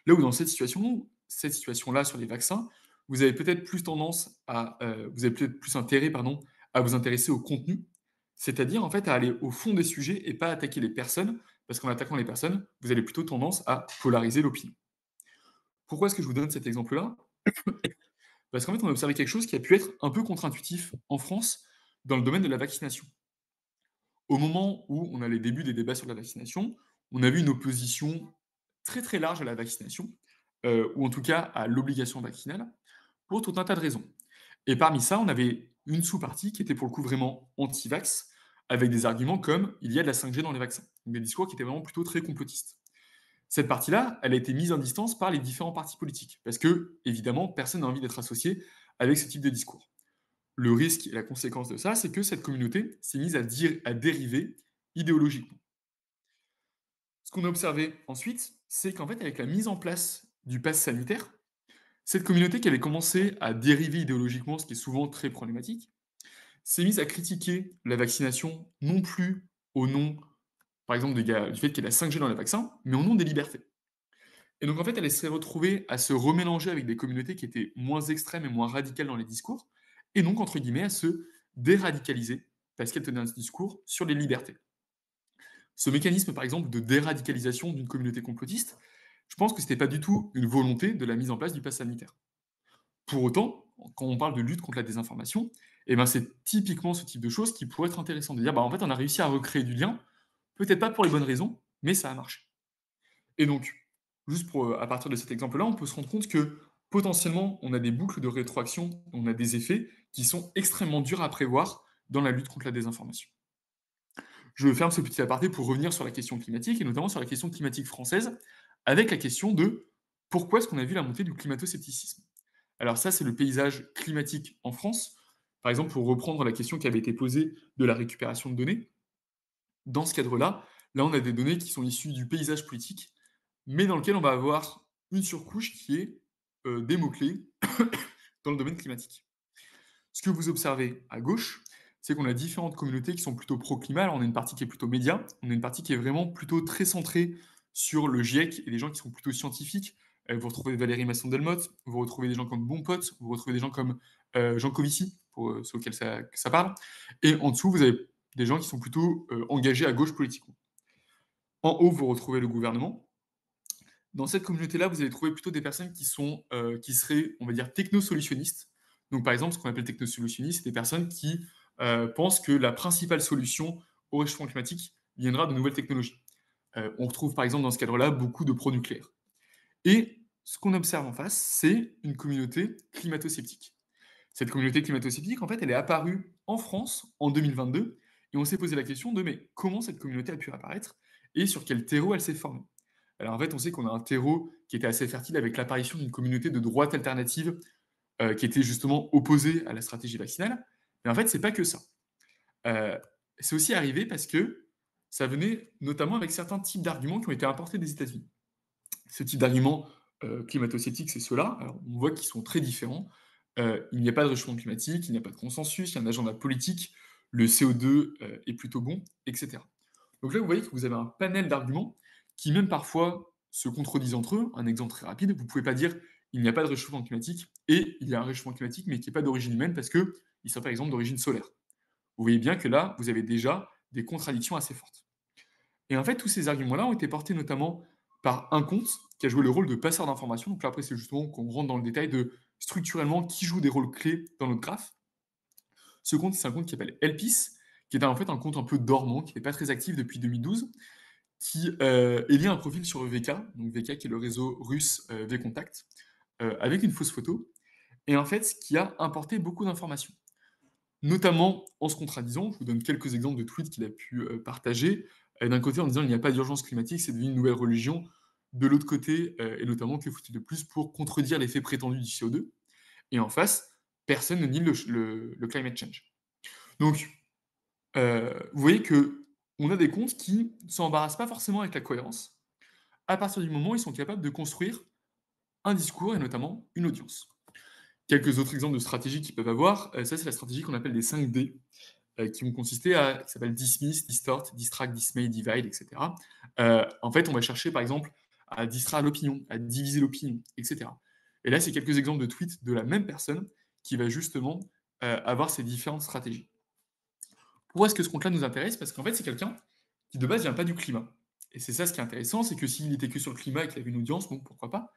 Là où dans cette situation-là sur les vaccins, vous avez peut-être plus tendance à, vous avez peut-être plus intérêt, pardon, à vous intéresser au contenu, c'est-à-dire en fait à aller au fond des sujets et pas attaquer les personnes, parce qu'en attaquant les personnes, vous avez plutôt tendance à polariser l'opinion. Pourquoi est-ce que je vous donne cet exemple-là? Parce qu'en fait, on a observé quelque chose qui a pu être un peu contre-intuitif en France dans le domaine de la vaccination. Au moment où on a les débuts des débats sur la vaccination, on a vu une opposition très très large à la vaccination, ou en tout cas à l'obligation vaccinale, pour tout un tas de raisons. Et parmi ça, on avait une sous-partie qui était pour le coup vraiment anti-vax, avec des arguments comme il y a de la 5G dans les vaccins. Donc des discours qui étaient vraiment plutôt très complotistes. Cette partie-là, elle a été mise en distance par les différents partis politiques, parce que, évidemment, personne n'a envie d'être associé avec ce type de discours. Le risque et la conséquence de ça, c'est que cette communauté s'est mise à dériver idéologiquement. Ce qu'on a observé ensuite, c'est qu'en fait, avec la mise en place du pass sanitaire, cette communauté qui avait commencé à dériver idéologiquement, ce qui est souvent très problématique, s'est mise à critiquer la vaccination non plus au nom, par exemple, du fait qu'il y ait la 5G dans les vaccins, mais au nom des libertés. Et donc en fait, elle s'est retrouvée à se remélanger avec des communautés qui étaient moins extrêmes et moins radicales dans les discours, et donc entre guillemets à se déradicaliser, parce qu'elle tenait un discours sur les libertés. Ce mécanisme, par exemple, de déradicalisation d'une communauté complotiste, je pense que ce n'était pas du tout une volonté de la mise en place du pass sanitaire. Pour autant, quand on parle de lutte contre la désinformation, eh ben c'est typiquement ce type de choses qui pourrait être intéressant de dire, bah en fait, on a réussi à recréer du lien, peut-être pas pour les bonnes raisons, mais ça a marché. Et donc, juste pour, à partir de cet exemple-là, on peut se rendre compte que potentiellement, on a des boucles de rétroaction, on a des effets qui sont extrêmement durs à prévoir dans la lutte contre la désinformation. Je ferme ce petit aparté pour revenir sur la question climatique, et notamment sur la question climatique française, avec la question de pourquoi est-ce qu'on a vu la montée du climato-scepticisme. Alors ça, c'est le paysage climatique en France. Par exemple, pour reprendre la question qui avait été posée de la récupération de données, dans ce cadre-là, là, on a des données qui sont issues du paysage politique, mais dans lequel on va avoir une surcouche qui est des mots-clés dans le domaine climatique. Ce que vous observez à gauche, c'est qu'on a différentes communautés qui sont plutôt pro-climat. Alors, on a une partie qui est plutôt média, on a une partie qui est vraiment plutôt très centrée sur le GIEC et des gens qui sont plutôt scientifiques. Vous retrouvez Valérie Masson-Delmotte, vous retrouvez des gens comme Bonpote, vous retrouvez des gens comme Jean Covici, pour ceux auxquels ça parle. Et en dessous, vous avez des gens qui sont plutôt engagés à gauche politiquement. En haut, vous retrouvez le gouvernement. Dans cette communauté-là, vous allez trouver plutôt des personnes qui seraient, on va dire, technosolutionnistes. Donc, par exemple, ce qu'on appelle technosolutionnistes, c'est des personnes qui pensent que la principale solution au réchauffement climatique viendra de nouvelles technologies. On retrouve, par exemple, dans ce cadre-là, beaucoup de pro-nucléaire. Et ce qu'on observe en face, c'est une communauté climato-sceptique. Cette communauté climato-sceptique, en fait, elle est apparue en France en 2022, et on s'est posé la question de mais comment cette communauté a pu apparaître et sur quel terreau elle s'est formée. Alors en fait, on sait qu'on a un terreau qui était assez fertile avec l'apparition d'une communauté de droite alternative qui était justement opposée à la stratégie vaccinale. Mais en fait, c'est pas que ça. Euh, c'est aussi arrivé parce que ça venait notamment avec certains types d'arguments qui ont été importés des États-Unis. Ce type d'arguments climato-sceptiques, c'est ceux-là. Alors, on voit qu'ils sont très différents. Il n'y a pas de réchauffement climatique, il n'y a pas de consensus, il y a un agenda politique, le CO2 est plutôt bon, etc. Donc là, vous voyez que vous avez un panel d'arguments qui, même parfois, se contredisent entre eux. Un exemple très rapide, vous ne pouvez pas dire il n'y a pas de réchauffement climatique et il y a un réchauffement climatique, mais qui n'est pas d'origine humaine parce qu'il serait par exemple d'origine solaire. Vous voyez bien que là, vous avez déjà des contradictions assez fortes. Et en fait, tous ces arguments-là ont été portés notamment par un compte qui a joué le rôle de passeur d'informations. Donc là, après, c'est justement qu'on rentre dans le détail de structurellement qui joue des rôles clés dans notre graphe. Ce compte, c'est un compte qui s'appelle Elpis, qui est en fait un compte un peu dormant, qui n'est pas très actif depuis 2012, qui est lié à un profil sur VK, donc VK qui est le réseau russe VKontakte, avec une fausse photo, et en fait, qui a importé beaucoup d'informations. Notamment en se contradisant, je vous donne quelques exemples de tweets qu'il a pu partager. D'un côté, en disant il n'y a pas d'urgence climatique, c'est devenu une nouvelle religion. De l'autre côté, et notamment, que faut-il de plus pour contredire l'effet prétendu du CO2. Et en face, personne ne nie le climate change. Donc, vous voyez que on a des comptes qui ne s'embarrassent pas forcément avec la cohérence. à partir du moment où ils sont capables de construire un discours et notamment une audience. Quelques autres exemples de stratégies qu'ils peuvent avoir, ça c'est la stratégie qu'on appelle les 5 D, qui vont consister à, qui s'appelle dismiss, distort, distract, dismay, divide, etc. En fait, on va chercher par exemple à distraire l'opinion, à diviser l'opinion, etc. Et là, c'est quelques exemples de tweets de la même personne qui va justement avoir ces différentes stratégies. Pourquoi est-ce que ce compte-là nous intéresse? Parce qu'en fait, c'est quelqu'un qui de base vient pas du climat. Et c'est ça ce qui est intéressant, c'est que s'il était que sur le climat et qu'il avait une audience, bon, pourquoi pas.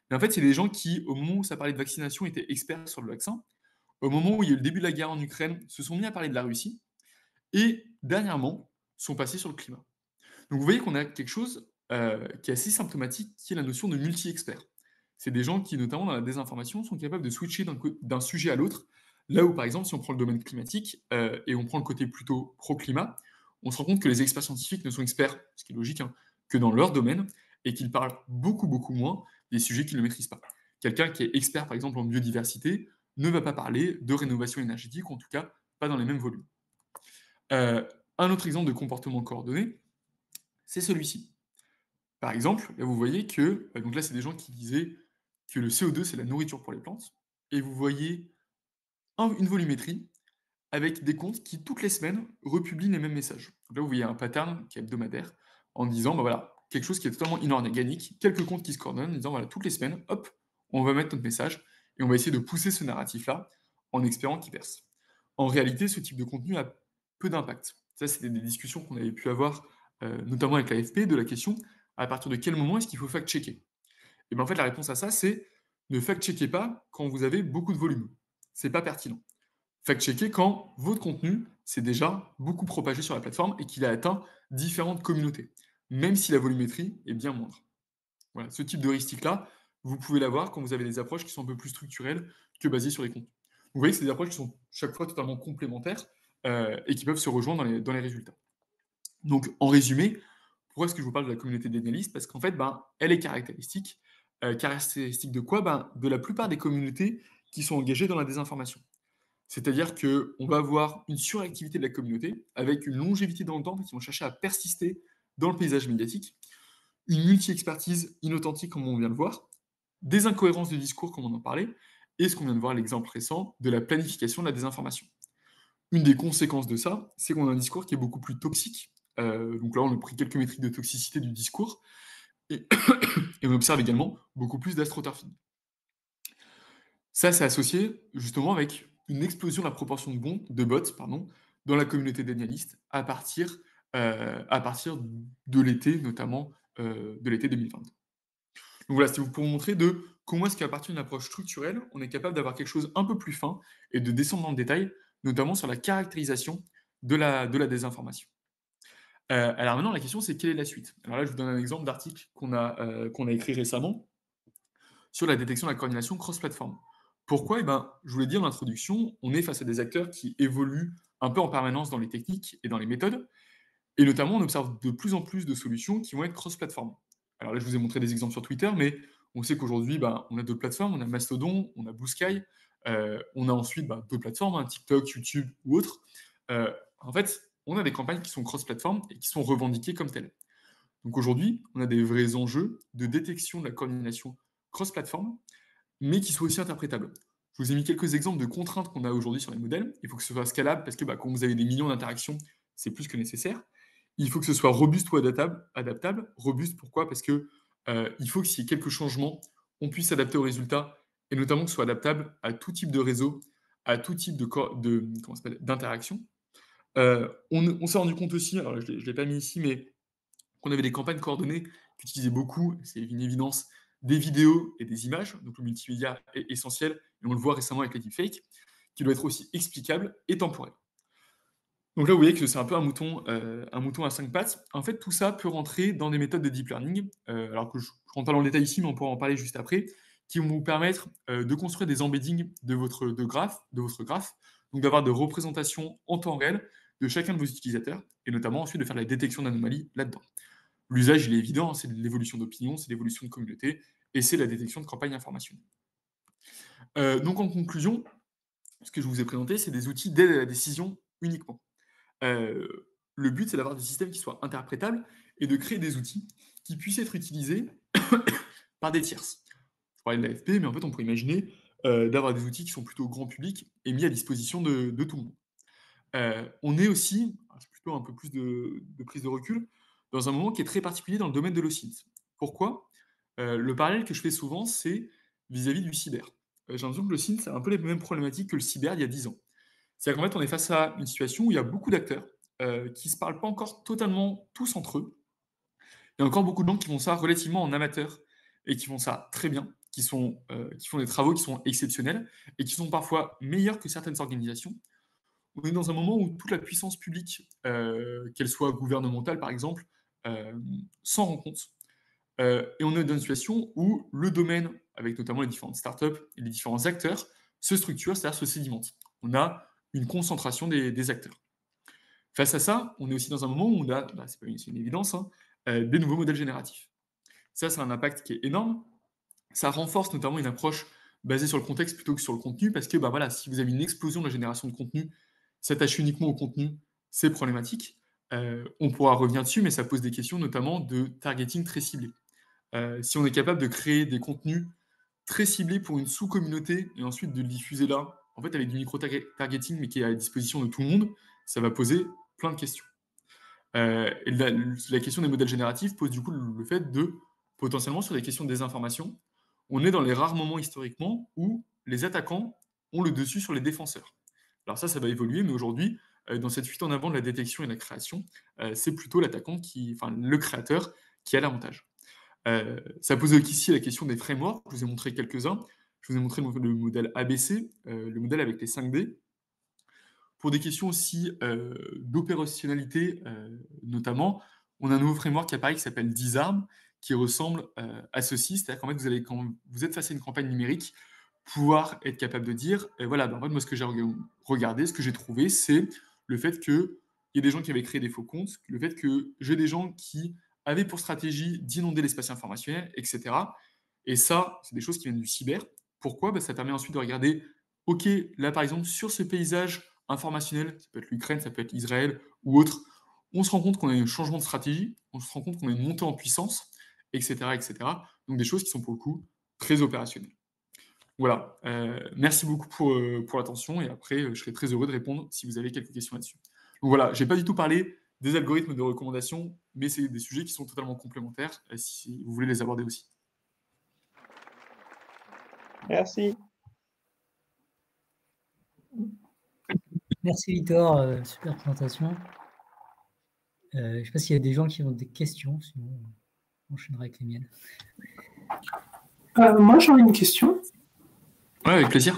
Mais en fait, c'est des gens qui, au moment où ça parlait de vaccination, étaient experts sur le vaccin. Au moment où il y a eu le début de la guerre en Ukraine, se sont mis à parler de la Russie. Et dernièrement, sont passés sur le climat. Donc vous voyez qu'on a quelque chose qui est assez symptomatique, qui est la notion de multi-expert. C'est des gens qui, notamment dans la désinformation, sont capables de switcher d'un sujet à l'autre. Là où, par exemple, si on prend le domaine climatique et on prend le côté plutôt pro-climat, on se rend compte que les experts scientifiques ne sont experts, ce qui est logique, hein, que dans leur domaine et qu'ils parlent beaucoup, beaucoup moins des sujets qu'ils ne maîtrisent pas. Quelqu'un qui est expert, par exemple, en biodiversité, ne va pas parler de rénovation énergétique, ou en tout cas pas dans les mêmes volumes. Un autre exemple de comportement coordonné, c'est celui-ci. Par exemple, là vous voyez que, donc là c'est des gens qui disaient que le CO2 c'est la nourriture pour les plantes, et vous voyez une volumétrie avec des comptes qui toutes les semaines republient les mêmes messages. Donc là vous voyez un pattern qui est hebdomadaire en disant, bah voilà, quelque chose qui est totalement inorganique, quelques comptes qui se coordonnent en disant, voilà, toutes les semaines, hop, on va mettre notre message, et on va essayer de pousser ce narratif-là en espérant qu'il perce. En réalité, ce type de contenu a peu d'impact. Ça, c'était des discussions qu'on avait pu avoir, notamment avec l'AFP, de la question à partir de quel moment est-ce qu'il faut fact-checker? Et bien en fait, la réponse à ça, c'est ne fact-checkez pas quand vous avez beaucoup de volume. C'est pas pertinent. Fact-checker quand votre contenu s'est déjà beaucoup propagé sur la plateforme et qu'il a atteint différentes communautés, même si la volumétrie est bien moindre. Voilà, ce type d'heuristique-là, vous pouvez l'avoir quand vous avez des approches qui sont un peu plus structurelles que basées sur les contenus. Vous voyez que c'est des approches qui sont chaque fois totalement complémentaires et qui peuvent se rejoindre dans les résultats. Donc, en résumé, pourquoi est-ce que je vous parle de la communauté d'analystes? Parce qu'en fait, elle est caractéristique. Caractéristique de quoi? De la plupart des communautés qui sont engagées dans la désinformation. C'est-à-dire qu'on va avoir une suractivité de la communauté avec une longévité dans le temps, qui vont chercher à persister dans le paysage médiatique, une multi-expertise inauthentique, comme on vient de le voir, des incohérences de discours, comme on en parlait, et ce qu'on vient de voir, l'exemple récent de la planification de la désinformation. Une des conséquences de ça, c'est qu'on a un discours qui est beaucoup plus toxique. Donc là, on a pris quelques métriques de toxicité du discours, et, et on observe également beaucoup plus d'astroturfing. Ça, c'est associé justement avec une explosion de la proportion de bots dans la communauté d'analystes à partir de l'été, notamment de l'été 2022. Donc voilà, c'était pour vous montrer de comment est-ce qu'à partir d'une approche structurelle, on est capable d'avoir quelque chose un peu plus fin et de descendre dans le détail, notamment sur la caractérisation de la désinformation. Alors maintenant, la question c'est quelle est la suite? Alors là, je vous donne un exemple d'article qu'on a écrit récemment sur la détection de la coordination cross-platform. Pourquoi? Je vous l'ai dit en introduction, on est face à des acteurs qui évoluent un peu en permanence dans les techniques et dans les méthodes, et notamment on observe de plus en plus de solutions qui vont être cross-platform. Alors là, je vous ai montré des exemples sur Twitter, mais on sait qu'aujourd'hui, on a d'autres plateformes, on a Mastodon, on a Blue Sky, on a ensuite d'autres plateformes, TikTok, YouTube ou autres. En fait, on a des campagnes qui sont cross-platform et qui sont revendiquées comme telles. Donc aujourd'hui, on a des vrais enjeux de détection de la coordination cross-platform, mais qui soient aussi interprétables. Je vous ai mis quelques exemples de contraintes qu'on a aujourd'hui sur les modèles. Il faut que ce soit scalable parce que quand vous avez des millions d'interactions, c'est plus que nécessaire. Il faut que ce soit robuste ou adaptable. Robuste, pourquoi? Parce que il faut que s'il y ait quelques changements, on puisse s'adapter aux résultats et notamment que ce soit adaptable à tout type de réseau, à tout type d'interaction. On s'est rendu compte aussi, alors je ne l'ai pas mis ici, mais qu'on avait des campagnes coordonnées qui utilisaient beaucoup, c'est une évidence, des vidéos et des images, donc le multimédia est essentiel, et on le voit récemment avec les deepfakes, qui doit être aussi explicable et temporel. Donc là, vous voyez que c'est un peu un mouton à 5 pattes. En fait, tout ça peut rentrer dans des méthodes de deep learning, alors que je ne rentre pas dans le détail ici, mais on pourra en parler juste après, qui vont vous permettre de construire des embeddings de votre graphe, donc d'avoir des représentations en temps réel de chacun de vos utilisateurs, et notamment ensuite de faire la détection d'anomalies là-dedans. L'usage, il est évident, c'est l'évolution d'opinion, c'est l'évolution de communauté, et c'est la détection de campagnes informationnelles. Donc en conclusion, ce que je vous ai présenté, c'est des outils d'aide à la décision uniquement. Le but, c'est d'avoir des systèmes qui soient interprétables et de créer des outils qui puisse être utilisé par des tierces. Je parlais de l'AFP, mais en fait, on pourrait imaginer d'avoir des outils qui sont plutôt grand public et mis à disposition de tout le monde. On est aussi, c'est plutôt un peu plus de prise de recul, dans un moment qui est très particulier dans le domaine de l'OSINT. Pourquoi? Le parallèle que je fais souvent, c'est vis-à-vis du cyber. J'ai l'impression que l'OSINT, c'est un peu les mêmes problématiques que le cyber il y a 10 ans. C'est-à-dire qu'en fait, on est face à une situation où il y a beaucoup d'acteurs qui ne se parlent pas encore totalement tous entre eux. Il y a encore beaucoup de gens qui font ça relativement en amateur et qui font ça très bien, qui font des travaux qui sont exceptionnels et qui sont parfois meilleurs que certaines organisations. On est dans un moment où toute la puissance publique, qu'elle soit gouvernementale par exemple, s'en rend compte. Et on est dans une situation où le domaine, avec notamment les différentes startups et les différents acteurs, se structure, c'est-à-dire se sédimente. On a une concentration des acteurs. Face à ça, on est aussi dans un moment où on a, c'est une évidence, des nouveaux modèles génératifs. Ça, c'est un impact qui est énorme. Ça renforce notamment une approche basée sur le contexte plutôt que sur le contenu, parce que si vous avez une explosion de la génération de contenu, s'attache uniquement au contenu, c'est problématique. On pourra revenir dessus, mais ça pose des questions notamment de targeting très ciblé. Si on est capable de créer des contenus très ciblés pour une sous-communauté et ensuite de le diffuser là, en fait avec du micro-targeting mais qui est à la disposition de tout le monde, ça va poser plein de questions. Et la question des modèles génératifs pose du coup le fait de, potentiellement sur les questions de désinformation, on est dans les rares moments historiquement où les attaquants ont le dessus sur les défenseurs. Alors ça va évoluer, mais aujourd'hui, dans cette fuite en avant de la détection et de la création, c'est plutôt le créateur qui a l'avantage. Ça pose aussi la question des frameworks. Je vous ai montré quelques-uns. Je vous ai montré le modèle ABC, le modèle avec les 5D. Pour des questions aussi d'opérationnalité, notamment, on a un nouveau framework qui apparaît qui s'appelle Disarm, qui ressemble à ceci. C'est-à-dire qu'en fait, quand vous êtes face à une campagne numérique, pouvoir être capable de dire, en fait, moi, ce que j'ai regardé, ce que j'ai trouvé, c'est le fait qu'il y ait des gens qui avaient créé des faux comptes, le fait que j'ai des gens qui avaient pour stratégie d'inonder l'espace informationnel, etc. Et ça, c'est des choses qui viennent du cyber. Pourquoi? Ça permet ensuite de regarder, OK, là, par exemple, sur ce paysage informationnel, ça peut être l'Ukraine, ça peut être Israël ou autre, on se rend compte qu'on a un changement de stratégie, on se rend compte qu'on a une montée en puissance, etc., etc. Donc, des choses qui sont pour le coup très opérationnelles. Voilà, merci beaucoup pour l'attention et après, je serai très heureux de répondre si vous avez quelques questions là-dessus. Donc voilà, je n'ai pas du tout parlé des algorithmes de recommandation, mais c'est des sujets qui sont totalement complémentaires si vous voulez les aborder aussi. Merci. Merci Victor, super présentation. Je ne sais pas s'il y a des gens qui ont des questions, sinon on enchaînera avec les miennes. Moi, j'aurais une question. Ouais, avec plaisir.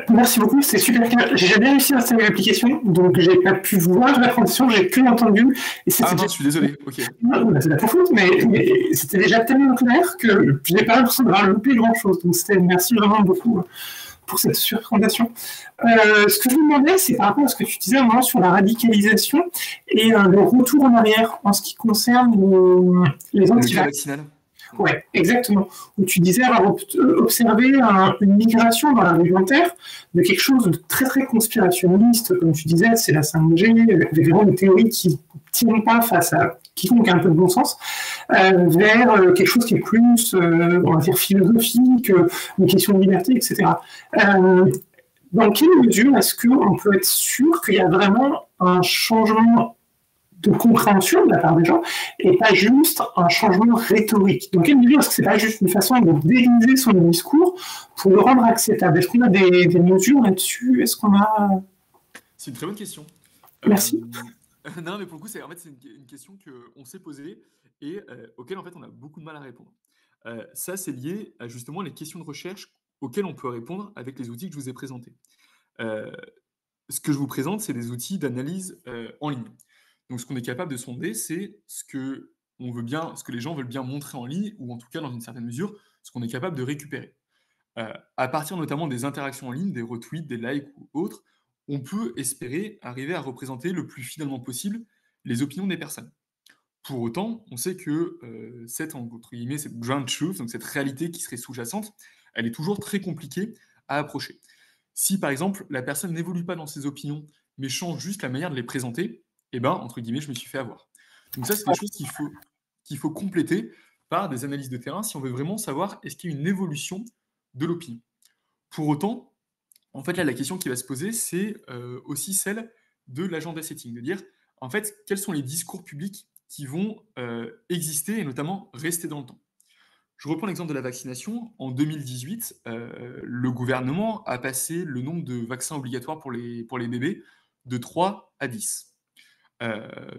Merci beaucoup, c'est super clair. J'ai jamais réussi à installer l'application, donc j'ai pas pu voir la présentation, j'ai que entendu. Et je suis désolé. Ok. Non, c'est pas ta faute, mais c'était déjà tellement clair que je n'ai pas l'impression d'avoir loupé grand-chose. Donc merci vraiment beaucoup pour cette présentation. Ce que je me demandais, c'est par rapport à ce que tu disais à un moment sur la radicalisation et le retour en arrière en ce qui concerne les anti-vaccinales. Oui, exactement. Où tu disais avoir observé une migration dans l'argumentaire de quelque chose de très très conspirationniste, comme tu disais, c'est la 5G, avec vraiment une théorie qui ne tient pas face à quiconque a un peu de bon sens, vers quelque chose qui est plus, on va dire, philosophique, une question de liberté, etc. Dans quelle mesure est-ce qu'on peut être sûr qu'il y a vraiment un changement de compréhension de la part des gens, et pas juste un changement rhétorique? Dans quelle mesure est-ce que c'est pas juste une façon de déguiser son discours pour le rendre acceptable? Est-ce qu'on a des mesures là-dessus? Est-ce qu'on a... C'est une très bonne question. Merci. Non, mais pour le coup, c'est une question qu'on s'est posée et auquel en fait on a beaucoup de mal à répondre. Ça, c'est lié à justement les questions de recherche auxquelles on peut répondre avec les outils que je vous ai présentés. Ce que je vous présente, c'est des outils d'analyse en ligne. Donc, ce qu'on est capable de sonder, c'est ce que les gens veulent bien montrer en ligne, ou en tout cas, dans une certaine mesure, ce qu'on est capable de récupérer. À partir notamment des interactions en ligne, des retweets, des likes ou autres, on peut espérer arriver à représenter le plus fidèlement possible les opinions des personnes. Pour autant, on sait que cette ground truth, donc cette réalité qui serait sous-jacente, elle est toujours très compliquée à approcher. Si, par exemple, la personne n'évolue pas dans ses opinions, mais change juste la manière de les présenter, entre guillemets, je me suis fait avoir. Donc ça, c'est des choses qu'il faut... qu'il faut compléter par des analyses de terrain si on veut vraiment savoir est-ce qu'il y a une évolution de l'opinion. Pour autant, en fait, là, la question qui va se poser, c'est aussi celle de l'agenda setting, de dire, en fait, quels sont les discours publics qui vont exister et notamment rester dans le temps. Je reprends l'exemple de la vaccination. En 2018, le gouvernement a passé le nombre de vaccins obligatoires pour les bébés de 3 à 10.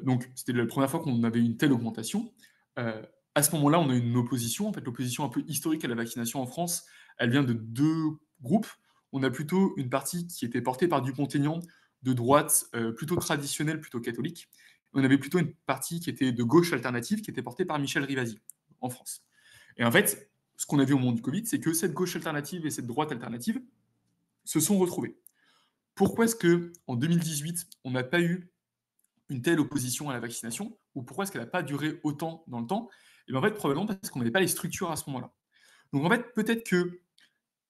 Donc, c'était la première fois qu'on avait une telle augmentation. À ce moment-là, on a une opposition. En fait, l'opposition un peu historique à la vaccination en France, elle vient de deux groupes. On a plutôt une partie qui était portée par Dupont-Aignan, de droite plutôt traditionnelle, plutôt catholique. On avait plutôt une partie qui était de gauche alternative, qui était portée par Michel Rivasi, en France. Et en fait, ce qu'on a vu au moment du Covid, c'est que cette gauche alternative et cette droite alternative se sont retrouvées. Pourquoi est-ce qu'en 2018, on n'a pas eu une telle opposition à la vaccination, ou pourquoi est-ce qu'elle n'a pas duré autant dans le temps? Et bien en fait, probablement parce qu'on n'avait pas les structures à ce moment-là. Donc en fait, peut-être que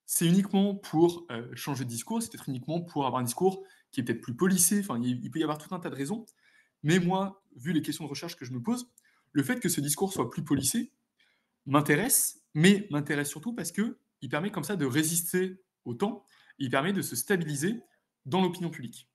c'est uniquement pour changer de discours, c'est peut-être uniquement pour avoir un discours qui est peut-être plus policé, enfin, il peut y avoir tout un tas de raisons, mais moi, vu les questions de recherche que je me pose, le fait que ce discours soit plus policé m'intéresse, mais m'intéresse surtout parce qu'il permet comme ça de résister au temps, il permet de se stabiliser dans l'opinion publique.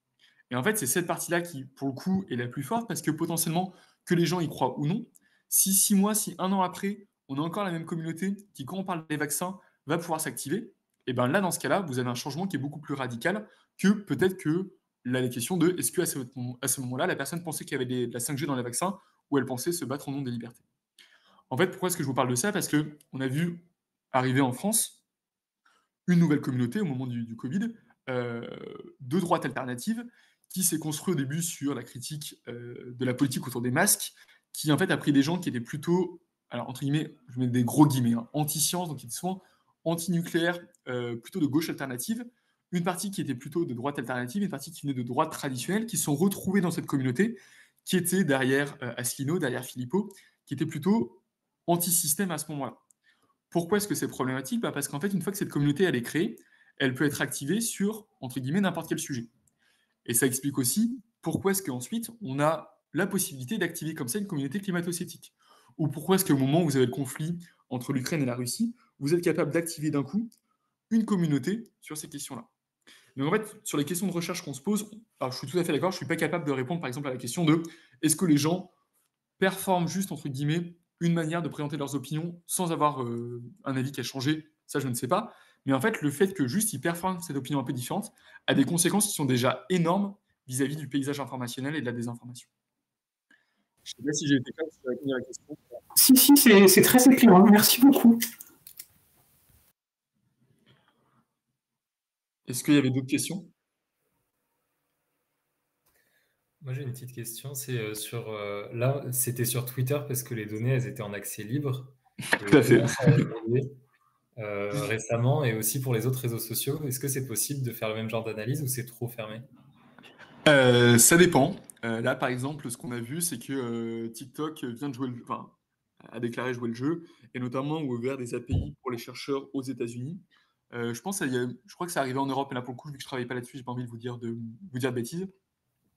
Et en fait, c'est cette partie-là qui, pour le coup, est la plus forte, parce que potentiellement, que les gens y croient ou non, si 6 mois, si 1 an après, on a encore la même communauté qui, quand on parle des vaccins, va pouvoir s'activer, et bien là, dans ce cas-là, vous avez un changement qui est beaucoup plus radical que peut-être que la question de est-ce qu'à ce moment-là, la personne pensait qu'il y avait de la 5G dans les vaccins, ou elle pensait se battre au nom des libertés. En fait, pourquoi est-ce que je vous parle de ça? Parce qu'on a vu arriver en France une nouvelle communauté au moment du Covid, de droite alternative, qui s'est construit au début sur la critique de la politique autour des masques, qui en fait a pris des gens qui étaient plutôt, alors entre guillemets, je mets des gros guillemets, hein, anti-science, donc qui étaient souvent anti-nucléaire, plutôt de gauche alternative, une partie qui était plutôt de droite alternative, une partie qui venait de droite traditionnelle, qui sont retrouvés dans cette communauté, qui était derrière Asselineau, derrière Philippot, qui était plutôt anti-système à ce moment-là. Pourquoi est-ce que c'est problématique? Parce qu'en fait, une fois que cette communauté elle est créée, elle peut être activée sur, entre guillemets, n'importe quel sujet. Et ça explique aussi pourquoi est-ce qu'ensuite, on a la possibilité d'activer comme ça une communauté climato-sceptique. Ou pourquoi est-ce qu'au moment où vous avez le conflit entre l'Ukraine et la Russie, vous êtes capable d'activer d'un coup une communauté sur ces questions-là. Donc en fait, sur les questions de recherche qu'on se pose, alors je suis tout à fait d'accord, je ne suis pas capable de répondre par exemple à la question de est-ce que les gens performent juste, entre guillemets, une manière de présenter leurs opinions sans avoir un avis qui a changé, ça je ne sais pas. Mais en fait, le fait que juste ils performent cette opinion un peu différente a des conséquences qui sont déjà énormes vis-à-vis du paysage informationnel et de la désinformation. Je ne sais pas si j'ai été clair sur la question. Si, c'est très éclairant. Merci beaucoup. Est-ce qu'il y avait d'autres questions? Moi, j'ai une petite question. C'est là, c'était sur Twitter parce que les données, elles étaient en accès libre. Tout à fait. Récemment, et aussi pour les autres réseaux sociaux, est-ce que c'est possible de faire le même genre d'analyse ou c'est trop fermé? Ça dépend. Là, par exemple, ce qu'on a vu, c'est que TikTok vient de jouer a déclaré jouer le jeu, et notamment ouvert des API pour les chercheurs aux États-Unis. Je crois que c'est arrivé en Europe, et là pour le coup, vu que je ne travaille pas là-dessus, j'ai pas envie de vous dire de bêtises.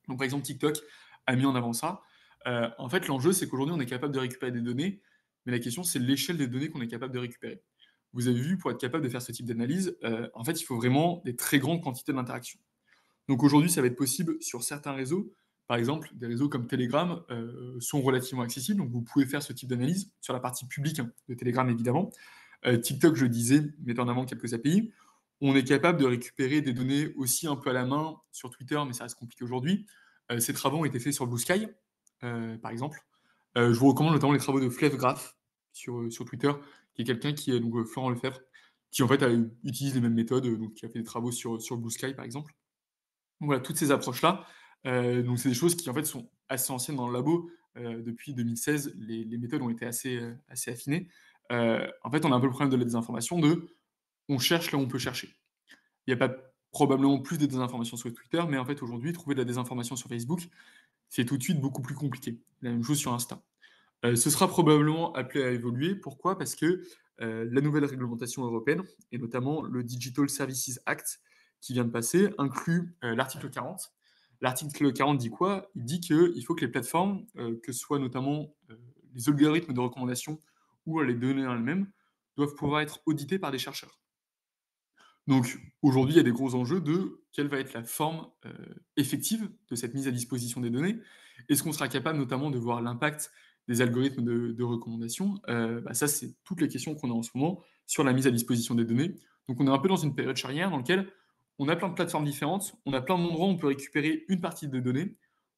Donc par exemple, TikTok a mis en avant ça. En fait, l'enjeu, c'est qu'aujourd'hui, on est capable de récupérer des données, mais la question, c'est l'échelle des données qu'on est capable de récupérer. Vous avez vu, pour être capable de faire ce type d'analyse, en fait, il faut vraiment des très grandes quantités d'interactions. Donc aujourd'hui, ça va être possible sur certains réseaux. Par exemple, des réseaux comme Telegram sont relativement accessibles, donc vous pouvez faire ce type d'analyse sur la partie publique de Telegram, évidemment. TikTok, je le disais, met en avant quelques API. On est capable de récupérer des données aussi un peu à la main sur Twitter, mais ça reste compliqué aujourd'hui. Ces travaux ont été faits sur Blue Sky, par exemple. Je vous recommande notamment les travaux de Flevgraph sur Twitter, qui est quelqu'un qui est donc Florent Lefebvre, qui en fait utilise les mêmes méthodes, donc qui a fait des travaux sur Blue Sky, par exemple. Donc voilà, toutes ces approches-là, donc c'est des choses qui en fait sont assez anciennes dans le labo. Depuis 2016, les méthodes ont été assez affinées. En fait, on a un peu le problème de la désinformation, on cherche là où on peut chercher. Il n'y a pas probablement plus de désinformation sur Twitter, mais en fait aujourd'hui, trouver de la désinformation sur Facebook, c'est tout de suite beaucoup plus compliqué. La même chose sur Insta. Ce sera probablement appelé à évoluer. Pourquoi? Parce que la nouvelle réglementation européenne, et notamment le Digital Services Act, qui vient de passer, inclut l'article 40. L'article 40 dit quoi? Il dit qu'il faut que les plateformes, que ce soit notamment les algorithmes de recommandation ou les données en elles-mêmes doivent pouvoir être audités par des chercheurs. Donc aujourd'hui, il y a des gros enjeux de quelle va être la forme effective de cette mise à disposition des données. Est-ce qu'on sera capable notamment de voir l'impact des algorithmes de recommandation? Ça, c'est toutes les questions qu'on a en ce moment sur la mise à disposition des données. Donc on est un peu dans une période charnière dans laquelle on a plein de plateformes différentes, on a plein d'endroits où on peut récupérer une partie des données.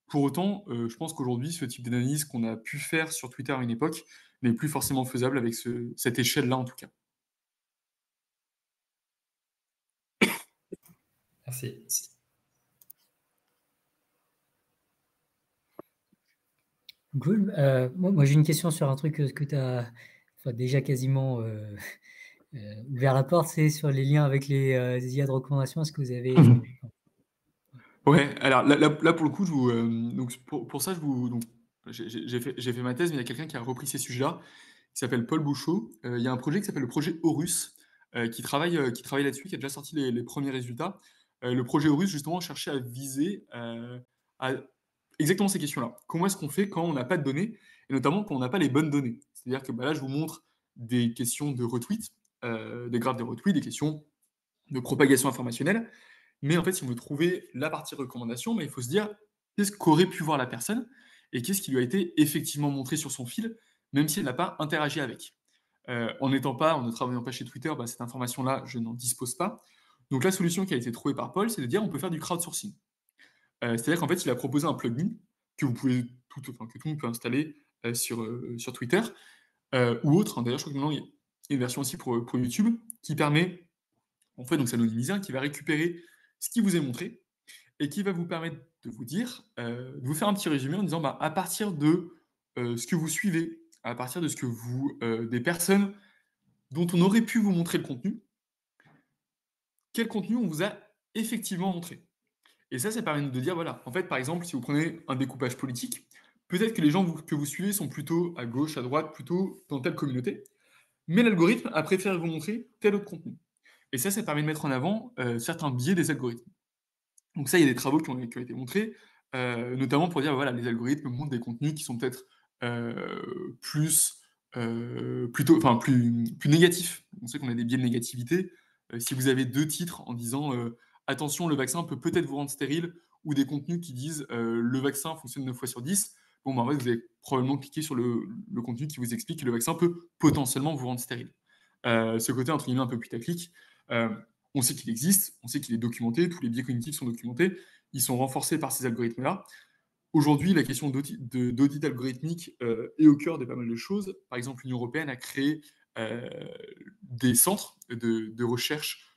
Pour autant, je pense qu'aujourd'hui, ce type d'analyse qu'on a pu faire sur Twitter à une époque n'est plus forcément faisable avec cette échelle-là en tout cas. Merci. Cool. Moi, j'ai une question sur un truc que tu as déjà quasiment ouvert la porte, c'est sur les liens avec les IA de recommandation. Est-ce que vous avez... Ouais, alors là, pour le coup, donc pour ça, donc, j'ai fait ma thèse, mais il y a quelqu'un qui a repris ces sujets-là, qui s'appelle Paul Bouchot. Il y a un projet qui s'appelle le projet Horus, qui travaille là-dessus, qui a déjà sorti les premiers résultats. Le projet Horus, justement, cherchait à viser à exactement ces questions-là. Comment est-ce qu'on fait quand on n'a pas de données, et notamment quand on n'a pas les bonnes données? C'est-à-dire que là, je vous montre des questions de retweet, des graphes de retweet, des questions de propagation informationnelle. Mais en fait, si on veut trouver la partie recommandation, il faut se dire qu'est-ce qu'aurait pu voir la personne et qu'est-ce qui lui a été effectivement montré sur son fil, même si elle n'a pas interagi avec. En ne travaillant pas chez Twitter, cette information-là, je n'en dispose pas. Donc la solution qui a été trouvée par Paul, c'est de dire on peut faire du crowdsourcing. C'est-à-dire qu'en fait, il a proposé un plugin que tout le monde peut installer sur Twitter ou autre. D'ailleurs, je crois que maintenant, il y a une version aussi pour YouTube qui permet, en fait, donc c'est anonymisé, qui va récupérer ce qui vous est montré et qui va vous permettre de vous dire, de vous faire un petit résumé en disant, à partir de ce que vous suivez, à partir de ce que des personnes dont on aurait pu vous montrer le contenu, quel contenu on vous a effectivement montré. Et ça permet de dire, voilà, en fait, par exemple, si vous prenez un découpage politique, peut-être que les gens que vous suivez sont plutôt à gauche, à droite, plutôt dans telle communauté, mais l'algorithme a préféré vous montrer tel autre contenu. Et ça permet de mettre en avant certains biais des algorithmes. Donc ça, il y a des travaux qui ont été montrés, notamment pour dire, voilà, les algorithmes montrent des contenus qui sont peut-être plus négatifs. On sait qu'on a des biais de négativité. Si vous avez 2 titres en disant attention, le vaccin peut peut-être vous rendre stérile, ou des contenus qui disent le vaccin fonctionne 9 fois sur 10, en fait, vous allez probablement cliquer sur le contenu qui vous explique que le vaccin peut potentiellement vous rendre stérile. Ce côté, entre guillemets, un peu putaclic, on sait qu'il existe, on sait qu'il est documenté, tous les biais cognitifs sont documentés, ils sont renforcés par ces algorithmes-là. Aujourd'hui, la question d'audit algorithmique est au cœur de pas mal de choses. Par exemple, l'Union européenne a créé des centres de recherche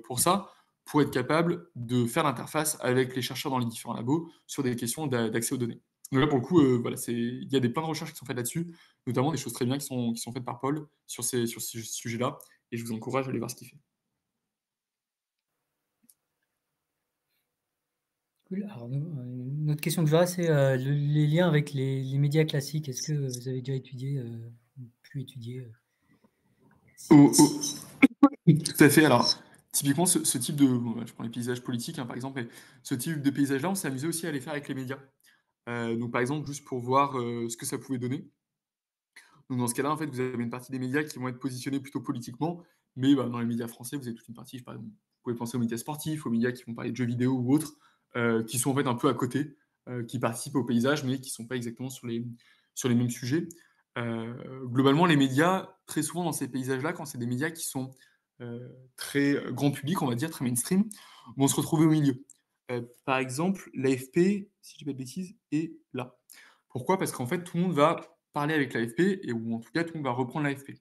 pour ça, pour être capable de faire l'interface avec les chercheurs dans les différents labos sur des questions d'accès aux données. Donc là, pour le coup, il y a plein de recherches qui sont faites là-dessus, notamment des choses très bien qui sont faites par Paul sur ces sujets-là, et je vous encourage à aller voir ce qu'il fait. Cool. Alors, une autre question que j'aurais, c'est les liens avec les médias classiques. Est-ce que vous avez déjà étudié, pu étudier Tout à fait. Alors, typiquement, ce type de... je prends les paysages politiques, par exemple, mais ce type de paysage-là, on s'est amusé aussi à les faire avec les médias. Donc, par exemple, juste pour voir ce que ça pouvait donner. Donc, dans ce cas-là, en fait, vous avez une partie des médias qui vont être positionnés plutôt politiquement, mais dans les médias français, vous avez toute une partie, par exemple, vous pouvez penser aux médias sportifs, aux médias qui vont parler de jeux vidéo ou autres, qui sont en fait un peu à côté, qui participent au paysage, mais qui ne sont pas exactement sur les mêmes sujets. Globalement, les médias, très souvent dans ces paysages-là, quand c'est des médias qui sont très grand public, on va dire, très mainstream, vont se retrouver au milieu. Par exemple, l'AFP, si je dis pas de bêtises, est là. Pourquoi? Parce qu'en fait, tout le monde va parler avec l'AFP, ou en tout cas, tout le monde va reprendre l'AFP.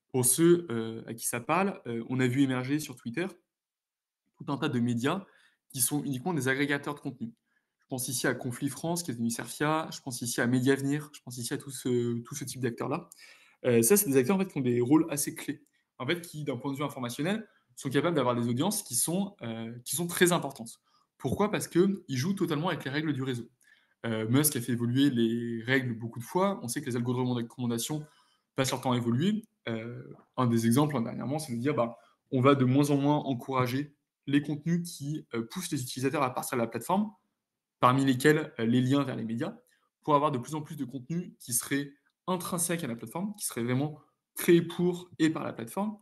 Pour ceux à qui ça parle, on a vu émerger sur Twitter tout un tas de médias qui sont uniquement des agrégateurs de contenu. Je pense ici à Conflit France, qui est devenu Cerfia, je pense ici à Mediavenir, je pense ici à tout ce type d'acteurs-là. Ça, c'est des acteurs en fait, qui ont des rôles assez clés, en fait, qui, d'un point de vue informationnel, sont capables d'avoir des audiences qui sont très importantes. Pourquoi? Parce qu'ils jouent totalement avec les règles du réseau. Musk a fait évoluer les règles beaucoup de fois. On sait que les algorithmes de recommandation passent leur temps à évoluer. Un des exemples, dernièrement, c'est de dire on va de moins en moins encourager les contenus qui poussent les utilisateurs à partir de la plateforme, parmi lesquels les liens vers les médias, pour avoir de plus en plus de contenus qui seraient intrinsèques à la plateforme, qui seraient vraiment créés pour et par la plateforme.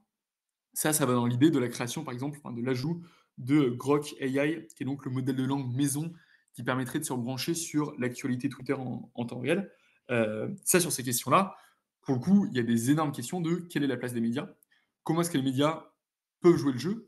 Ça va dans l'idée de la création, par exemple, de l'ajout de Grok AI, qui est donc le modèle de langue maison qui permettrait de se rebrancher sur l'actualité Twitter en temps réel. Ça, sur ces questions-là, pour le coup, il y a des énormes questions de quelle est la place des médias, comment est-ce que les médias peuvent jouer le jeu.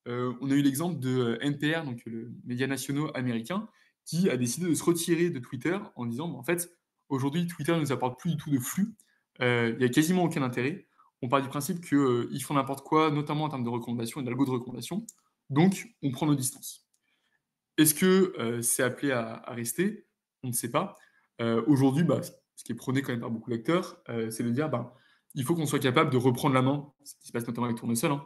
On a eu l'exemple de NPR, donc le média national américain, qui a décidé de se retirer de Twitter en disant, en fait, aujourd'hui, Twitter ne nous apporte plus du tout de flux, il n'y a quasiment aucun intérêt. On part du principe qu'ils font n'importe quoi, notamment en termes de recommandations et d'algo de recommandation. Donc, on prend nos distances. Est-ce que c'est appelé à rester? On ne sait pas. Aujourd'hui, ce qui est prôné quand même par beaucoup d'acteurs, c'est de dire il faut qu'on soit capable de reprendre la main, ce qui se passe notamment avec Tournesol,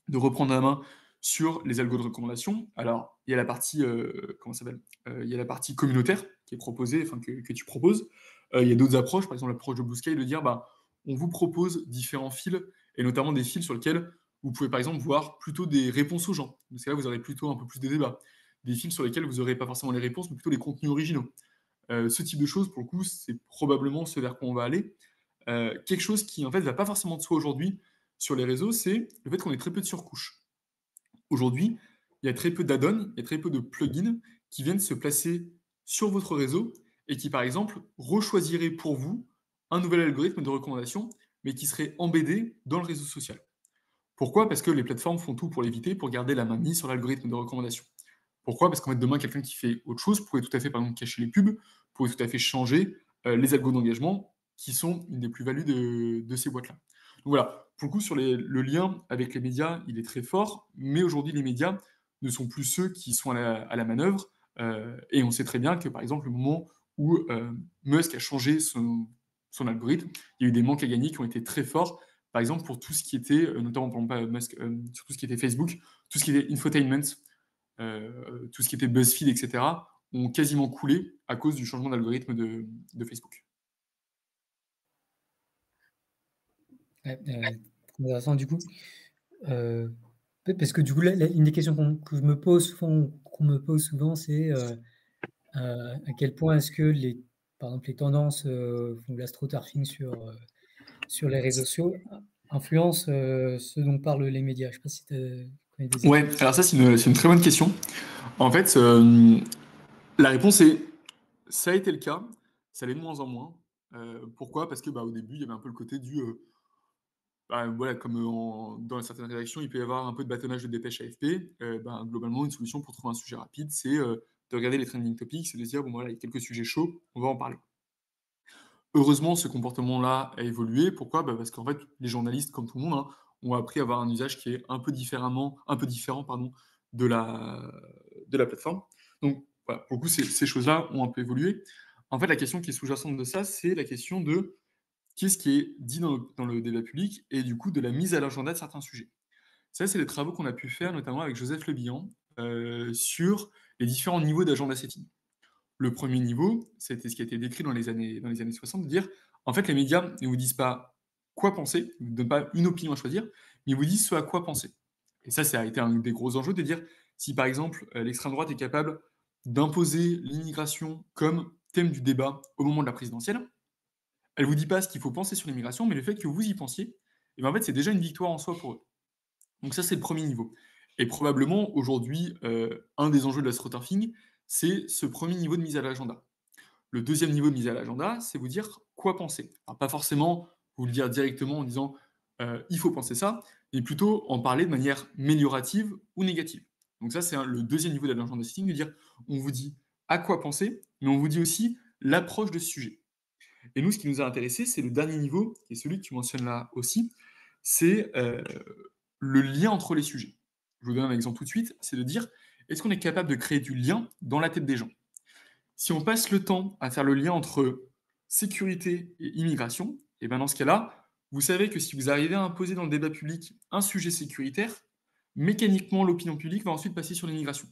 de reprendre la main sur les algos de recommandation. Alors, il y a la partie, il y a la partie communautaire qui est proposée, que tu proposes. Il y a d'autres approches, par exemple l'approche de Blue Sky, de dire on vous propose différents fils, et notamment des fils sur lesquels vous pouvez par exemple voir plutôt des réponses aux gens. Parce que là, vous aurez plutôt un peu plus de débats. Des fils sur lesquels vous n'aurez pas forcément les réponses, mais plutôt les contenus originaux. Ce type de choses, pour le coup, c'est probablement ce vers quoi on va aller. Quelque chose qui, en fait, ne va pas forcément de soi aujourd'hui sur les réseaux, c'est le fait qu'on ait très peu de surcouches. Aujourd'hui, il y a très peu d'add-ons, il y a très peu de plugins qui viennent se placer sur votre réseau et qui, par exemple, rechoisiraient pour vous un nouvel algorithme de recommandation, mais qui serait embeddé dans le réseau social. Pourquoi? Parce que les plateformes font tout pour l'éviter, pour garder la main mise sur l'algorithme de recommandation. Pourquoi? Parce qu'en fait, demain, quelqu'un qui fait autre chose pourrait tout à fait, par exemple, cacher les pubs, pourrait tout à fait changer les algos d'engagement, qui sont une des plus-values de ces boîtes-là. Donc voilà, pour le coup, sur le lien avec les médias, il est très fort, mais aujourd'hui, les médias ne sont plus ceux qui sont à la manœuvre, et on sait très bien que, par exemple, le moment où Musk a changé son algorithme, il y a eu des manques à gagner qui ont été très forts, par exemple, pour tout ce qui était, notamment pour Musk, sur tout ce qui était Facebook, tout ce qui était infotainment, tout ce qui était BuzzFeed, etc., ont quasiment coulé à cause du changement d'algorithme de Facebook. Ouais, intéressant du coup. Parce que du coup, une des questions qu'on me pose souvent, c'est à quel point est-ce que par exemple, les tendances font de l'astroturfing sur les réseaux sociaux influencent ce dont parlent les médias. Je ne sais pas si tu connais des Ouais, exemples. alors ça, c'est une très bonne question. En fait, la réponse est ça a été le cas, ça l'est de moins en moins. Pourquoi? Parce que au début, il y avait un peu le côté du voilà, comme dans certaines rédactions, il peut y avoir un peu de bâtonnage de dépêche AFP. Globalement, une solution pour trouver un sujet rapide, c'est de regarder les trending topics et de se dire bon voilà, il y a quelques sujets chauds, on va en parler. Heureusement, ce comportement-là a évolué. Pourquoi? Parce qu'en fait, les journalistes, comme tout le monde, ont appris à avoir un usage qui est un peu différent, pardon, de la plateforme. Donc, voilà, pour le coup, ces choses-là ont un peu évolué. En fait, la question qui est sous-jacente de ça, c'est la question de qu'est-ce qui est dit dans le débat public et du coup de la mise à l'agenda de certains sujets. Ça, c'est des travaux qu'on a pu faire notamment avec Joseph Le Bihan sur les différents niveaux d'agenda setting. Le premier niveau, c'était ce qui a été décrit dans les années 60, de dire, en fait, les médias ne vous disent pas quoi penser, ils ne vous donnent pas une opinion à choisir, mais ils vous disent ce à quoi penser. Et ça a été un des gros enjeux de dire, si par exemple, l'extrême droite est capable d'imposer l'immigration comme thème du débat au moment de la présidentielle, elle ne vous dit pas ce qu'il faut penser sur l'immigration, mais le fait que vous y pensiez, et en fait, c'est déjà une victoire en soi pour eux. Donc ça, c'est le premier niveau. Et probablement, aujourd'hui, un des enjeux de l'astroturfing, c'est ce premier niveau de mise à l'agenda. Le deuxième niveau de mise à l'agenda, c'est vous dire quoi penser. Alors, pas forcément vous le dire directement en disant il faut penser ça, mais plutôt en parler de manière améliorative ou négative. Donc ça, c'est le deuxième niveau de l'agenda setting, de dire on vous dit à quoi penser, mais on vous dit aussi l'approche de ce sujet. Et nous, ce qui nous a intéressé, c'est le dernier niveau, qui est celui que tu mentionnes là aussi, c'est le lien entre les sujets. Je vous donne un exemple tout de suite, c'est de dire, est-ce qu'on est capable de créer du lien dans la tête des gens? Si on passe le temps à faire le lien entre sécurité et immigration, et bien dans ce cas-là, vous savez que si vous arrivez à imposer dans le débat public un sujet sécuritaire, mécaniquement, l'opinion publique va ensuite passer sur l'immigration.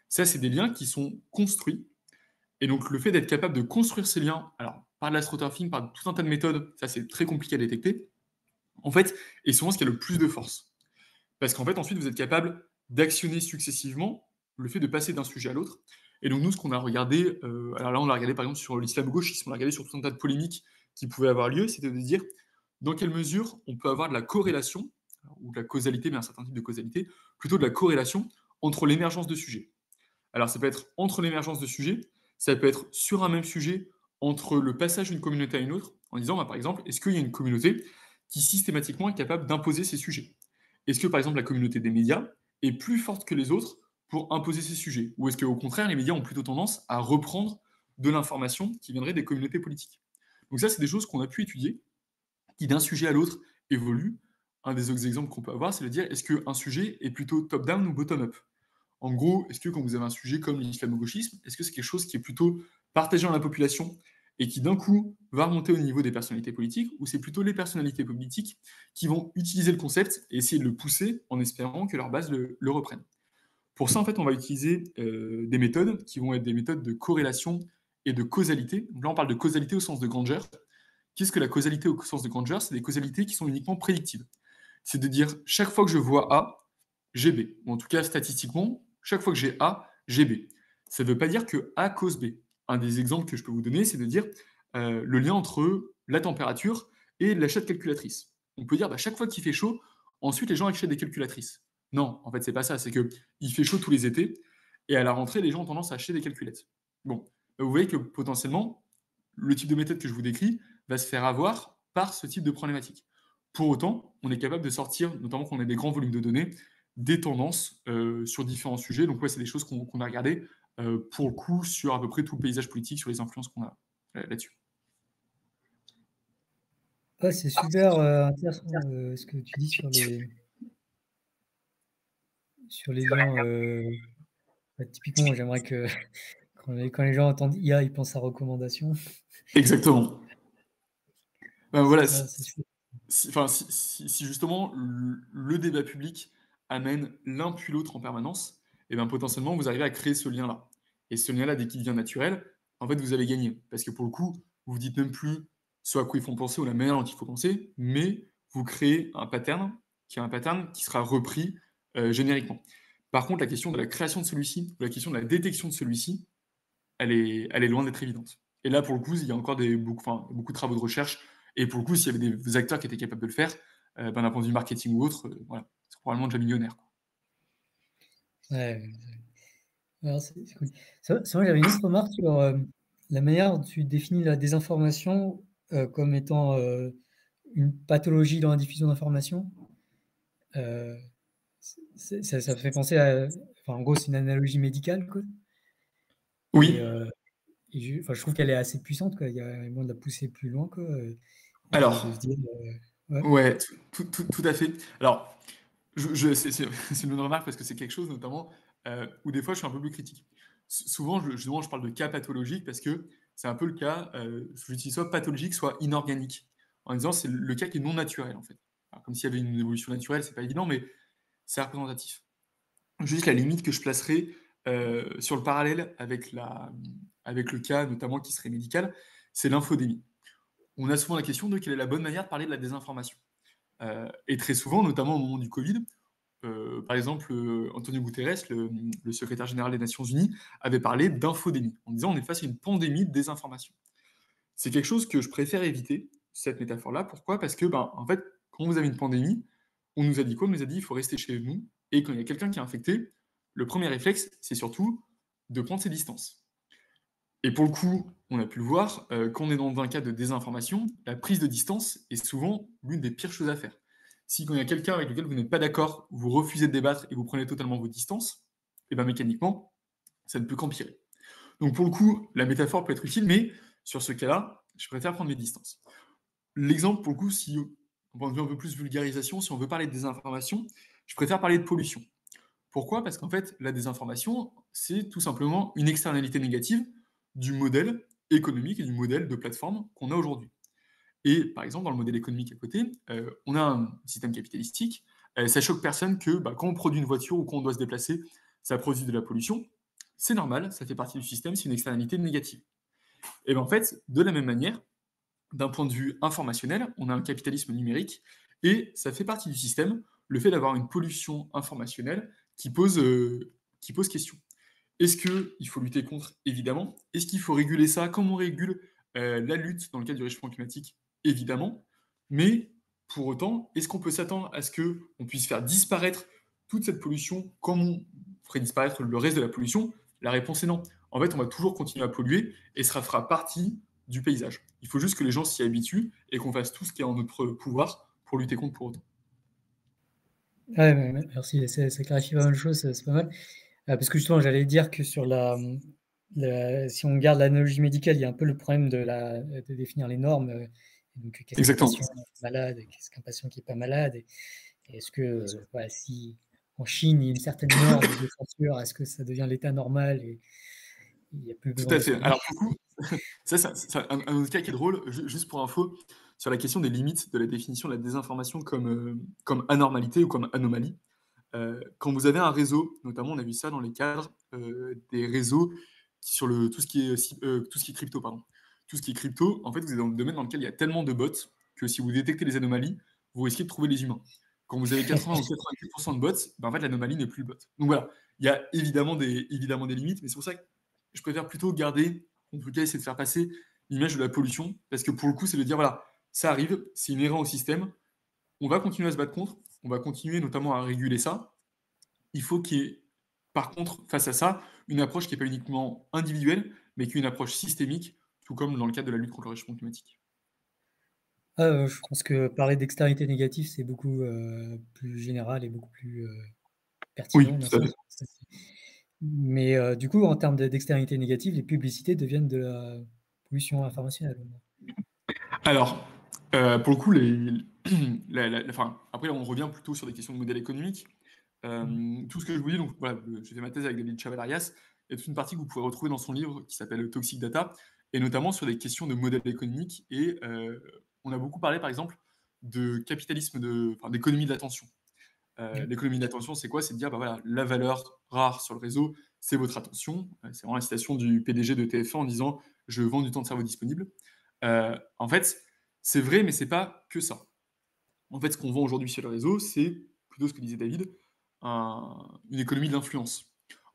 Ça, c'est des liens qui sont construits. Et donc, le fait d'être capable de construire ces liens, alors par de l'astroturfing, par tout un tas de méthodes, ça c'est très compliqué à détecter, en fait, est souvent ce qui a le plus de force. Parce qu'en fait, ensuite, vous êtes capable d'actionner successivement le fait de passer d'un sujet à l'autre. Et donc, nous, ce qu'on a regardé, alors là, on l'a regardé par exemple sur l'islamo-gauchisme, on l'a regardé sur tout un tas de polémiques qui pouvait avoir lieu, c'était de dire dans quelle mesure on peut avoir de la corrélation, ou de la causalité, mais un certain type de causalité, plutôt de la corrélation entre l'émergence de sujets. Alors ça peut être entre l'émergence de sujets, ça peut être sur un même sujet, entre le passage d'une communauté à une autre, en disant, par exemple, est-ce qu'il y a une communauté qui systématiquement est capable d'imposer ses sujets? Est-ce que, par exemple, la communauté des médias est plus forte que les autres pour imposer ses sujets? Ou est-ce qu'au contraire, les médias ont plutôt tendance à reprendre de l'information qui viendrait des communautés politiques? Donc ça, c'est des choses qu'on a pu étudier, qui d'un sujet à l'autre évoluent. Un des autres exemples qu'on peut avoir, c'est de dire, est-ce qu'un sujet est plutôt top-down ou bottom-up? En gros, est-ce que quand vous avez un sujet comme l'islamo-gauchisme, est-ce que c'est quelque chose qui est plutôt partagé dans la population et qui d'un coup va remonter au niveau des personnalités politiques, ou c'est plutôt les personnalités politiques qui vont utiliser le concept et essayer de le pousser en espérant que leur base le reprenne? Pour ça, en fait, on va utiliser des méthodes qui vont être des méthodes de corrélation et de causalité. Donc là, on parle de causalité au sens de Granger. Qu'est-ce que la causalité au sens de Granger? C'est des causalités qui sont uniquement prédictives. C'est de dire, chaque fois que je vois A, j'ai B. Ou en tout cas, statistiquement, chaque fois que j'ai A, j'ai B. Ça ne veut pas dire que A cause B. Un des exemples que je peux vous donner, c'est de dire le lien entre la température et l'achat de calculatrices. On peut dire, chaque fois qu'il fait chaud, ensuite les gens achètent des calculatrices. Non, en fait, c'est pas ça. C'est qu'il fait chaud tous les étés, et à la rentrée, les gens ont tendance à acheter des calculettes. Bon, vous voyez que potentiellement, le type de méthode que je vous décris va se faire avoir par ce type de problématique. Pour autant, on est capable de sortir, notamment quand on a des grands volumes de données, des tendances sur différents sujets. Donc ouais, c'est des choses qu'on a regardées pour le coup sur à peu près tout le paysage politique, sur les influences qu'on a là-dessus. Ouais, c'est super intéressant ce que tu dis sur les liens. Typiquement, j'aimerais que quand les gens entendent IA, ils pensent à recommandation. Exactement. Voilà, C'est super. si justement le débat public amène l'un puis l'autre en permanence, et potentiellement vous arrivez à créer ce lien-là. Et ce lien-là, dès qu'il devient naturel, en fait, vous avez gagné. Parce que pour le coup, vous ne dites même plus ce à quoi ils font penser ou la manière dont il faut penser, mais vous créez un pattern qui sera repris génériquement. Par contre, la question de la création de celui-ci, ou la question de la détection de celui-ci, elle est loin d'être évidente. Et là, pour le coup, il y a encore beaucoup de travaux de recherche. Et pour le coup, s'il y avait des acteurs qui étaient capables de le faire, d'un point de vue marketing ou autre, voilà, c'est probablement déjà millionnaire. Ouais, alors, c'est cool. C'est vrai, j'avais une autre remarque sur la manière dont tu définis la désinformation comme étant une pathologie dans la diffusion d'informations. Ça fait penser à... en gros, c'est une analogie médicale, quoi. Oui. Je trouve qu'elle est assez puissante, quoi. Il y a moyen de la pousser plus loin, quoi. Alors, de se dire, ouais, tout à fait. Alors, c'est une bonne remarque parce que c'est quelque chose notamment où des fois je suis un peu plus critique. Souvent, je parle de cas pathologiques parce que c'est un peu le cas, j'utilise soit pathologique, soit inorganique, en disant c'est le cas qui est non naturel en fait. Alors, comme s'il y avait une évolution naturelle, c'est pas évident, mais c'est représentatif. Juste la limite que je placerai sur le parallèle avec le cas notamment qui serait médical, c'est l'infodémie. On a souvent la question de quelle est la bonne manière de parler de la désinformation. Et très souvent, notamment au moment du Covid, par exemple, Antonio Guterres, le secrétaire général des Nations Unies, avait parlé d'infodémie, en disant on est face à une pandémie de désinformation. C'est quelque chose que je préfère éviter, cette métaphore-là. Pourquoi? Parce que, en fait, quand vous avez une pandémie, on nous a dit quoi? On nous a dit il faut rester chez nous, et quand il y a quelqu'un qui est infecté, le premier réflexe, c'est surtout de prendre ses distances. Et pour le coup, on a pu le voir, quand on est dans un cas de désinformation, la prise de distance est souvent l'une des pires choses à faire. Si quand il y a quelqu'un avec lequel vous n'êtes pas d'accord, vous refusez de débattre et vous prenez totalement vos distances, et mécaniquement, ça ne peut qu'empirer. Donc pour le coup, la métaphore peut être utile, mais sur ce cas-là, je préfère prendre mes distances. L'exemple, pour le coup, si on veut un peu plus vulgarisation, si on veut parler de désinformation, je préfère parler de pollution. Pourquoi? Parce qu'en fait, la désinformation, c'est tout simplement une externalité négative du modèle économique et du modèle de plateforme qu'on a aujourd'hui. Et par exemple, dans le modèle économique à côté, on a un système capitalistique. Ça choque personne que quand on produit une voiture ou quand on doit se déplacer, ça produit de la pollution. C'est normal, ça fait partie du système, c'est une externalité négative. Et en fait, de la même manière, d'un point de vue informationnel, on a un capitalisme numérique et ça fait partie du système, le fait d'avoir une pollution informationnelle qui pose question. Est-ce qu'il faut lutter contre? Évidemment. Est-ce qu'il faut réguler ça comme on régule la lutte dans le cadre du réchauffement climatique, évidemment, mais pour autant, est-ce qu'on peut s'attendre à ce qu'on puisse faire disparaître toute cette pollution comme on ferait disparaître le reste de la pollution? La réponse est non. En fait, on va toujours continuer à polluer et ça fera partie du paysage. Il faut juste que les gens s'y habituent et qu'on fasse tout ce qui est en notre pouvoir pour lutter contre pour autant. Ouais, merci, ça clarifie pas mal de choses, c'est pas mal. Parce que justement, j'allais dire que sur si on garde l'analogie médicale, il y a un peu le problème de définir les normes. Donc, qu'est-ce qu'un Exactement. patient malade, qu'est-ce qu'un patient qui n'est pas malade, et est-ce que voilà, si en Chine, il y a une certaine norme de censure, est-ce que ça devient l'état normal et il n'y a plus Tout besoin à de fait. soigner? Alors, du coup, c'est un autre cas qui est drôle, juste pour info, sur la question des limites de la définition de la désinformation comme anormalité ou comme anomalie. Quand vous avez un réseau, notamment on a vu ça dans les cadres des réseaux sur tout ce qui est crypto, pardon. Tout ce qui est crypto, en fait, vous êtes dans le domaine dans lequel il y a tellement de bots que si vous détectez les anomalies, vous risquez de trouver les humains. Quand vous avez 80 ou 90% de bots, ben en fait, l'anomalie n'est plus le bot. Donc voilà, il y a évidemment des limites, mais c'est pour ça que je préfère plutôt garder, en tout cas, essayer de faire passer l'image de la pollution, parce que pour le coup, c'est de dire, voilà, ça arrive, c'est inhérent au système, on va continuer à se battre contre, on va continuer notamment à réguler ça. Il faut qu'il y ait, par contre, face à ça, une approche qui n'est pas uniquement individuelle, mais qui est une approche systémique, tout comme dans le cadre de la lutte contre le réchauffement climatique. Je pense que parler d'externalité négative, c'est beaucoup plus général et beaucoup plus pertinent. Oui, Dans tout à ce fait. sens. Mais du coup, en termes d'externalité négative, les publicités deviennent de la pollution informationnelle. Alors, pour le coup, enfin, après, on revient plutôt sur des questions de modèle économique. Tout ce que je vous dis, donc voilà, j'ai fait ma thèse avec David Chavalarias, il y a toute une partie que vous pouvez retrouver dans son livre qui s'appelle Toxic Data, et notamment sur des questions de modèle économique. Et on a beaucoup parlé, par exemple, de capitalisme, d'économie de l'attention. L'économie de l'attention, c'est quoi? C'est de dire, bah voilà, la valeur rare sur le réseau, c'est votre attention. C'est vraiment la citation du PDG de TF1 en disant « Je vends du temps de cerveau disponible ». En fait, c'est vrai, mais c'est pas que ça. En fait, ce qu'on vend aujourd'hui sur le réseau, c'est plutôt ce que disait David, une économie de l'influence.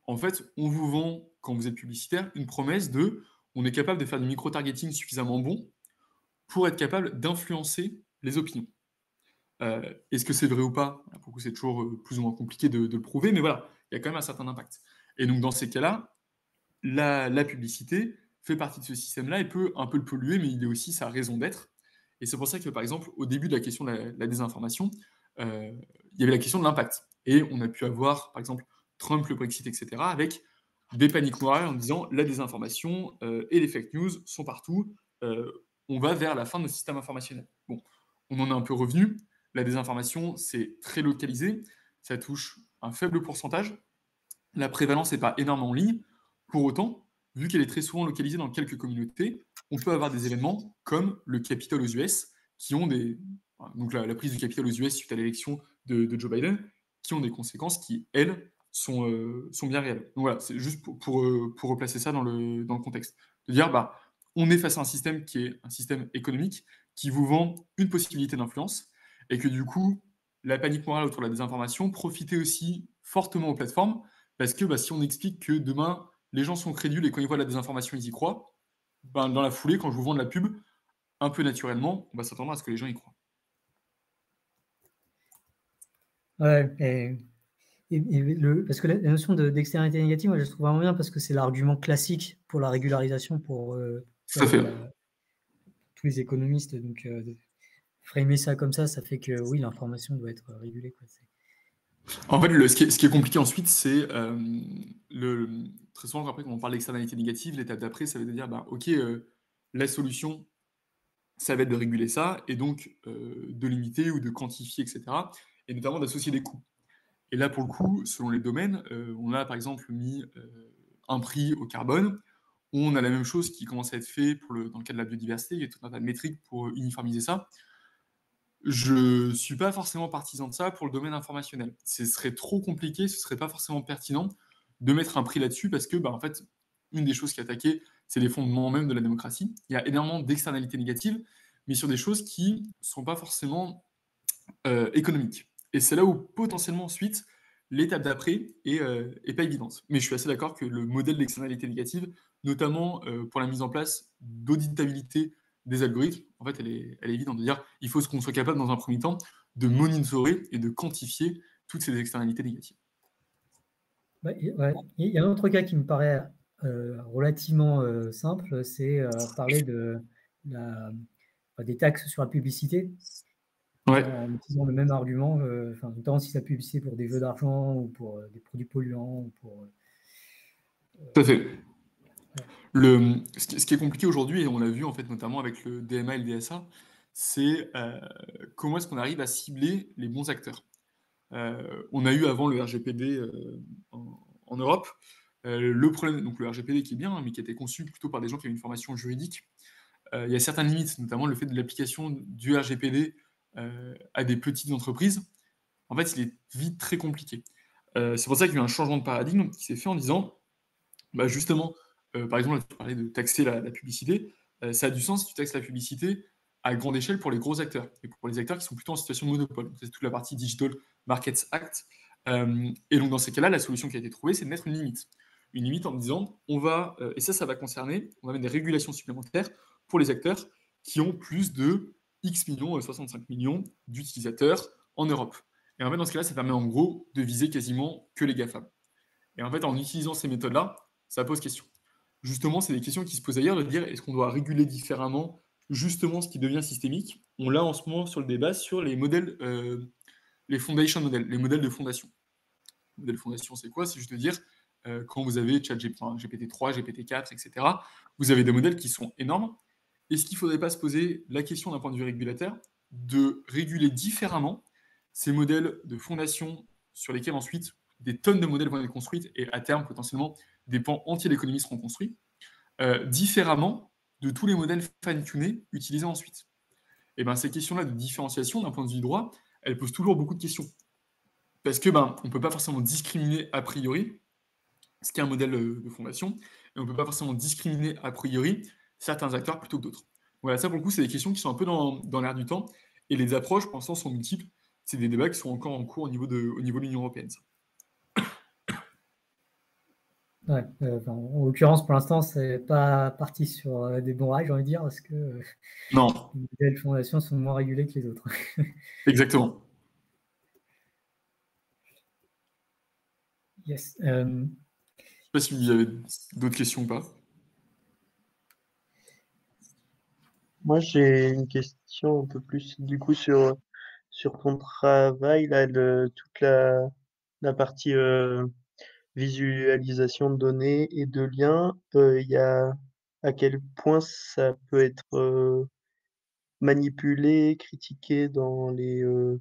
En fait, on vous vend, quand vous êtes publicitaire, une promesse de on est capable de faire du micro-targeting suffisamment bon pour être capable d'influencer les opinions. Est-ce que c'est vrai ou pas? Pour le coup, c'est toujours plus ou moins compliqué de le prouver, mais voilà, il y a quand même un certain impact. Et donc, dans ces cas-là, la publicité fait partie de ce système-là et peut un peu le polluer, mais il est aussi sa raison d'être. Et c'est pour ça que, par exemple, au début de la question de la désinformation, il y avait la question de l'impact. Et on a pu avoir, par exemple, Trump, le Brexit, etc., avec des paniques morales en disant la désinformation et les fake news sont partout, on va vers la fin de notre système informationnel. Bon, on en est un peu revenu. La désinformation, c'est très localisé, ça touche un faible pourcentage. La prévalence n'est pas énorme en ligne. Pour autant, vu qu'elle est très souvent localisée dans quelques communautés, on peut avoir des événements comme le Capitole aux US, qui ont donc la prise du Capitole aux US suite à l'élection de Joe Biden, qui ont des conséquences qui, elles, sont bien réelles. Donc voilà, c'est juste pour replacer ça dans le contexte. De dire, bah, on est face à un système qui est un système économique, qui vous vend une possibilité d'influence, et que du coup, la panique morale autour de la désinformation profitait aussi fortement aux plateformes, parce que si on explique que demain, les gens sont crédules et quand ils voient la désinformation, ils y croient, dans la foulée, quand je vous vends de la pub, un peu naturellement, on va s'attendre à ce que les gens y croient. Ouais, parce que la notion d'externalité négative, moi, je trouve vraiment bien parce que c'est l'argument classique pour la régularisation pour Tout à fait. tous les économistes. Donc, framer ça comme ça fait que oui, l'information doit être régulée, quoi. En fait, ce qui est compliqué ensuite, c'est très souvent, après, quand on parle d'externalité négative, l'étape d'après, ça veut dire, ok, la solution, ça va être de réguler ça, et donc de limiter ou de quantifier, etc., et notamment d'associer des coûts. Et là, pour le coup, selon les domaines, on a par exemple mis un prix au carbone, on a la même chose qui commence à être fait dans le cas de la biodiversité, il y a tout un tas de métriques pour uniformiser ça. Je ne suis pas forcément partisan de ça pour le domaine informationnel. Ce serait trop compliqué, ce ne serait pas forcément pertinent de mettre un prix là-dessus parce que, en fait, une des choses qui est attaquée, c'est les fondements même de la démocratie. Il y a énormément d'externalités négatives, mais sur des choses qui ne sont pas forcément économiques. Et c'est là où, potentiellement, ensuite, l'étape d'après est pas évidente. Mais je suis assez d'accord que le modèle d'externalité négative, notamment pour la mise en place d'auditabilité des algorithmes, en fait, elle est évidente. De dire, il faut qu'on soit capable, dans un premier temps, de monitorer et de quantifier toutes ces externalités négatives. Ouais, il y a un autre cas qui me paraît relativement simple, c'est parler des taxes sur la publicité. Ouais. En utilisant le même argument, notamment si c'est la publicité pour des jeux d'argent ou pour des produits polluants. Ou pour, Tout à fait. Ce qui est compliqué aujourd'hui, et on l'a vu en fait notamment avec le DMA et le DSA, c'est comment est-ce qu'on arrive à cibler les bons acteurs. On a eu avant le RGPD en Europe. Le problème, donc le RGPD qui est bien, mais qui a été conçu plutôt par des gens qui avaient une formation juridique. Il y a certaines limites, notamment le fait de l'application du RGPD à des petites entreprises. En fait, il est vite très compliqué. C'est pour ça qu'il y a eu un changement de paradigme qui s'est fait en disant, bah justement, par exemple, là, tu parlais de taxer la publicité. Ça a du sens si tu taxes la publicité à grande échelle pour les gros acteurs, et pour les acteurs qui sont plutôt en situation de monopole. Donc, c'est toute la partie Digital Markets Act. Et donc, dans ces cas-là, la solution qui a été trouvée, c'est de mettre une limite. Une limite en disant, on va va concerner, on va mettre des régulations supplémentaires pour les acteurs qui ont plus de X millions, 65 millions d'utilisateurs en Europe. Et en fait, dans ce cas-là, ça permet en gros de viser quasiment que les GAFAM. Et en fait, en utilisant ces méthodes-là, ça pose question. Justement, c'est des questions qui se posent ailleurs, de dire est-ce qu'on doit réguler différemment justement ce qui devient systémique. On l'a en ce moment sur le débat sur les modèles, les foundation models, les modèles de fondation. Le modèle de fondation, c'est quoi? C'est juste de dire, quand vous avez GPT-3, GPT-4, etc., vous avez des modèles qui sont énormes. Est-ce qu'il ne faudrait pas se poser la question d'un point de vue régulateur de réguler différemment ces modèles de fondation sur lesquels ensuite des tonnes de modèles vont être construites et à terme, potentiellement, des pans entiers de l'économie seront construits, différemment de tous les modèles fine-tunés utilisés ensuite. Et ben, ces questions-là de différenciation, d'un point de vue du droit, elles posent toujours beaucoup de questions. Parce que on ne peut pas forcément discriminer a priori ce qui est un modèle de fondation, et on ne peut pas forcément discriminer a priori certains acteurs plutôt que d'autres. Voilà, ça pour le coup, c'est des questions qui sont un peu dans l'air du temps, et les approches, pour l'instant, sont multiples. C'est des débats qui sont encore en cours au niveau de l'Union européenne. Ça. Ouais, en l'occurrence, pour l'instant, c'est pas parti sur des bons rails, j'ai envie de dire, parce que non. Les modèles fondations sont moins régulés que les autres. Exactement. Yes. Je ne sais pas si vous avez d'autres questions ou pas. Moi, j'ai une question un peu plus du coup sur ton travail, là, toute la partie visualisation de données et de liens. Il y a à quel point ça peut être manipulé, critiqué dans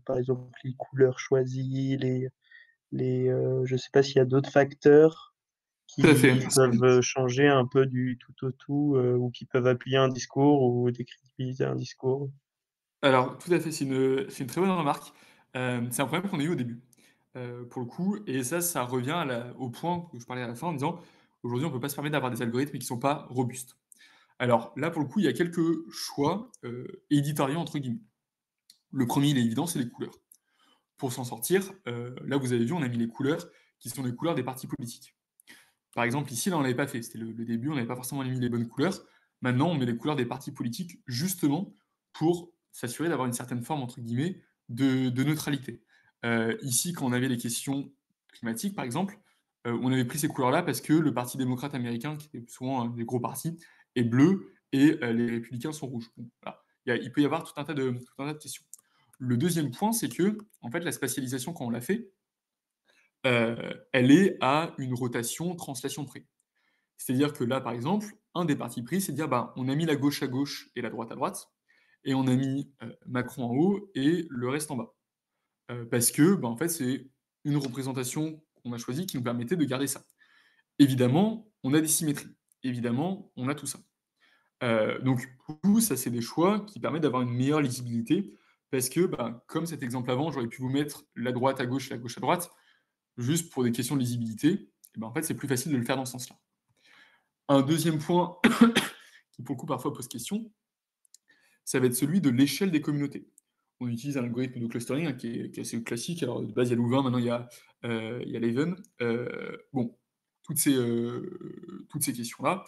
par exemple, les couleurs choisies, je sais pas s'il y a d'autres facteurs qui Tout à fait. peuvent changer un peu du tout au tout, ou qui peuvent appuyer un discours ou décrédibiliser un discours. Alors, tout à fait, c'est une très bonne remarque. C'est un problème qu'on a eu au début, pour le coup, et ça revient au point que je parlais à la fin en disant aujourd'hui, on ne peut pas se permettre d'avoir des algorithmes qui ne sont pas robustes. Alors là, pour le coup, il y a quelques choix éditoriaux, entre guillemets. Le premier, il est évident, c'est les couleurs. Pour s'en sortir, là, vous avez vu, on a mis les couleurs qui sont les couleurs des partis politiques. Par exemple, ici, là, on ne l'avait pas fait. C'était le début, on n'avait pas forcément mis les bonnes couleurs. Maintenant, on met les couleurs des partis politiques justement pour s'assurer d'avoir une certaine forme, entre guillemets, de neutralité. Ici, quand on avait les questions climatiques, par exemple, on avait pris ces couleurs-là parce que le Parti démocrate américain, qui est souvent un des gros partis, est bleu et les républicains sont rouges. Bon, voilà. Il peut y avoir tout un tas de questions. Le deuxième point, c'est que en fait, la spatialisation, quand on l'a fait, elle est à une rotation translation près. C'est-à-dire que là, par exemple, un des partis pris, c'est de dire on a mis la gauche à gauche et la droite à droite, et on a mis Macron en haut et le reste en bas. Parce que, en fait, c'est une représentation qu'on a choisie qui nous permettait de garder ça. Évidemment, on a des symétries. Évidemment, on a tout ça. Donc, tout ça, c'est des choix qui permettent d'avoir une meilleure lisibilité, parce que, comme cet exemple avant, j'aurais pu vous mettre la droite à gauche et la gauche à droite, juste pour des questions de lisibilité, et en fait, c'est plus facile de le faire dans ce sens-là. Un deuxième point qui, pour le coup, parfois pose question, ça va être celui de l'échelle des communautés. on utilise un algorithme de clustering hein, qui est assez classique. Alors, de base, il y a Louvain, maintenant, il y a Leven. Bon, toutes ces questions-là,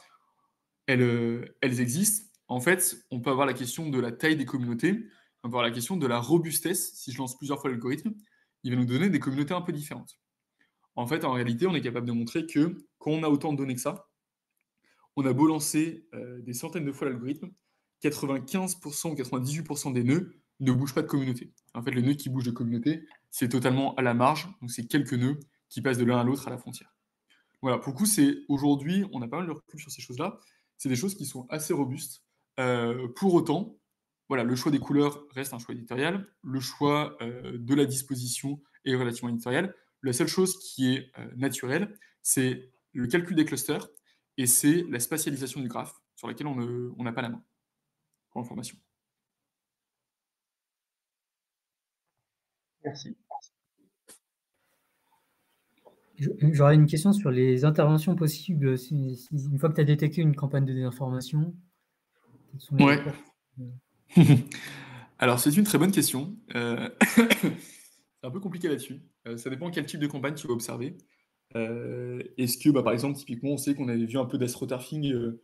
elles existent. En fait, on peut avoir la question de la taille des communautés, on peut avoir la question de la robustesse. Si je lance plusieurs fois l'algorithme, il va nous donner des communautés un peu différentes. En fait, en réalité, on est capable de montrer que quand on a autant de données que ça, on a beau lancer des centaines de fois l'algorithme, 95% ou 98% des nœuds ne bougent pas de communauté. En fait, les nœuds qui bougent de communauté, c'est totalement à la marge, donc c'est quelques nœuds qui passent de l'un à l'autre à la frontière. Voilà, pour le coup, aujourd'hui, on a pas mal de recul sur ces choses-là. C'est des choses qui sont assez robustes. Pour autant, voilà, le choix des couleurs reste un choix éditorial. Le choix de la disposition est relativement éditorial. La seule chose qui est naturelle, c'est le calcul des clusters et c'est la spatialisation du graphe sur laquelle on n'a pas la main pour l'information. Merci. J'aurais une question sur les interventions possibles une fois que tu as détecté une campagne de désinformation. Quels sont les Ouais. rapports Alors, c'est une très bonne question. C'est un peu compliqué là-dessus. Ça dépend quel type de campagne tu vas observer. Est-ce que, par exemple, typiquement, on sait qu'on avait vu un peu d'astroturfing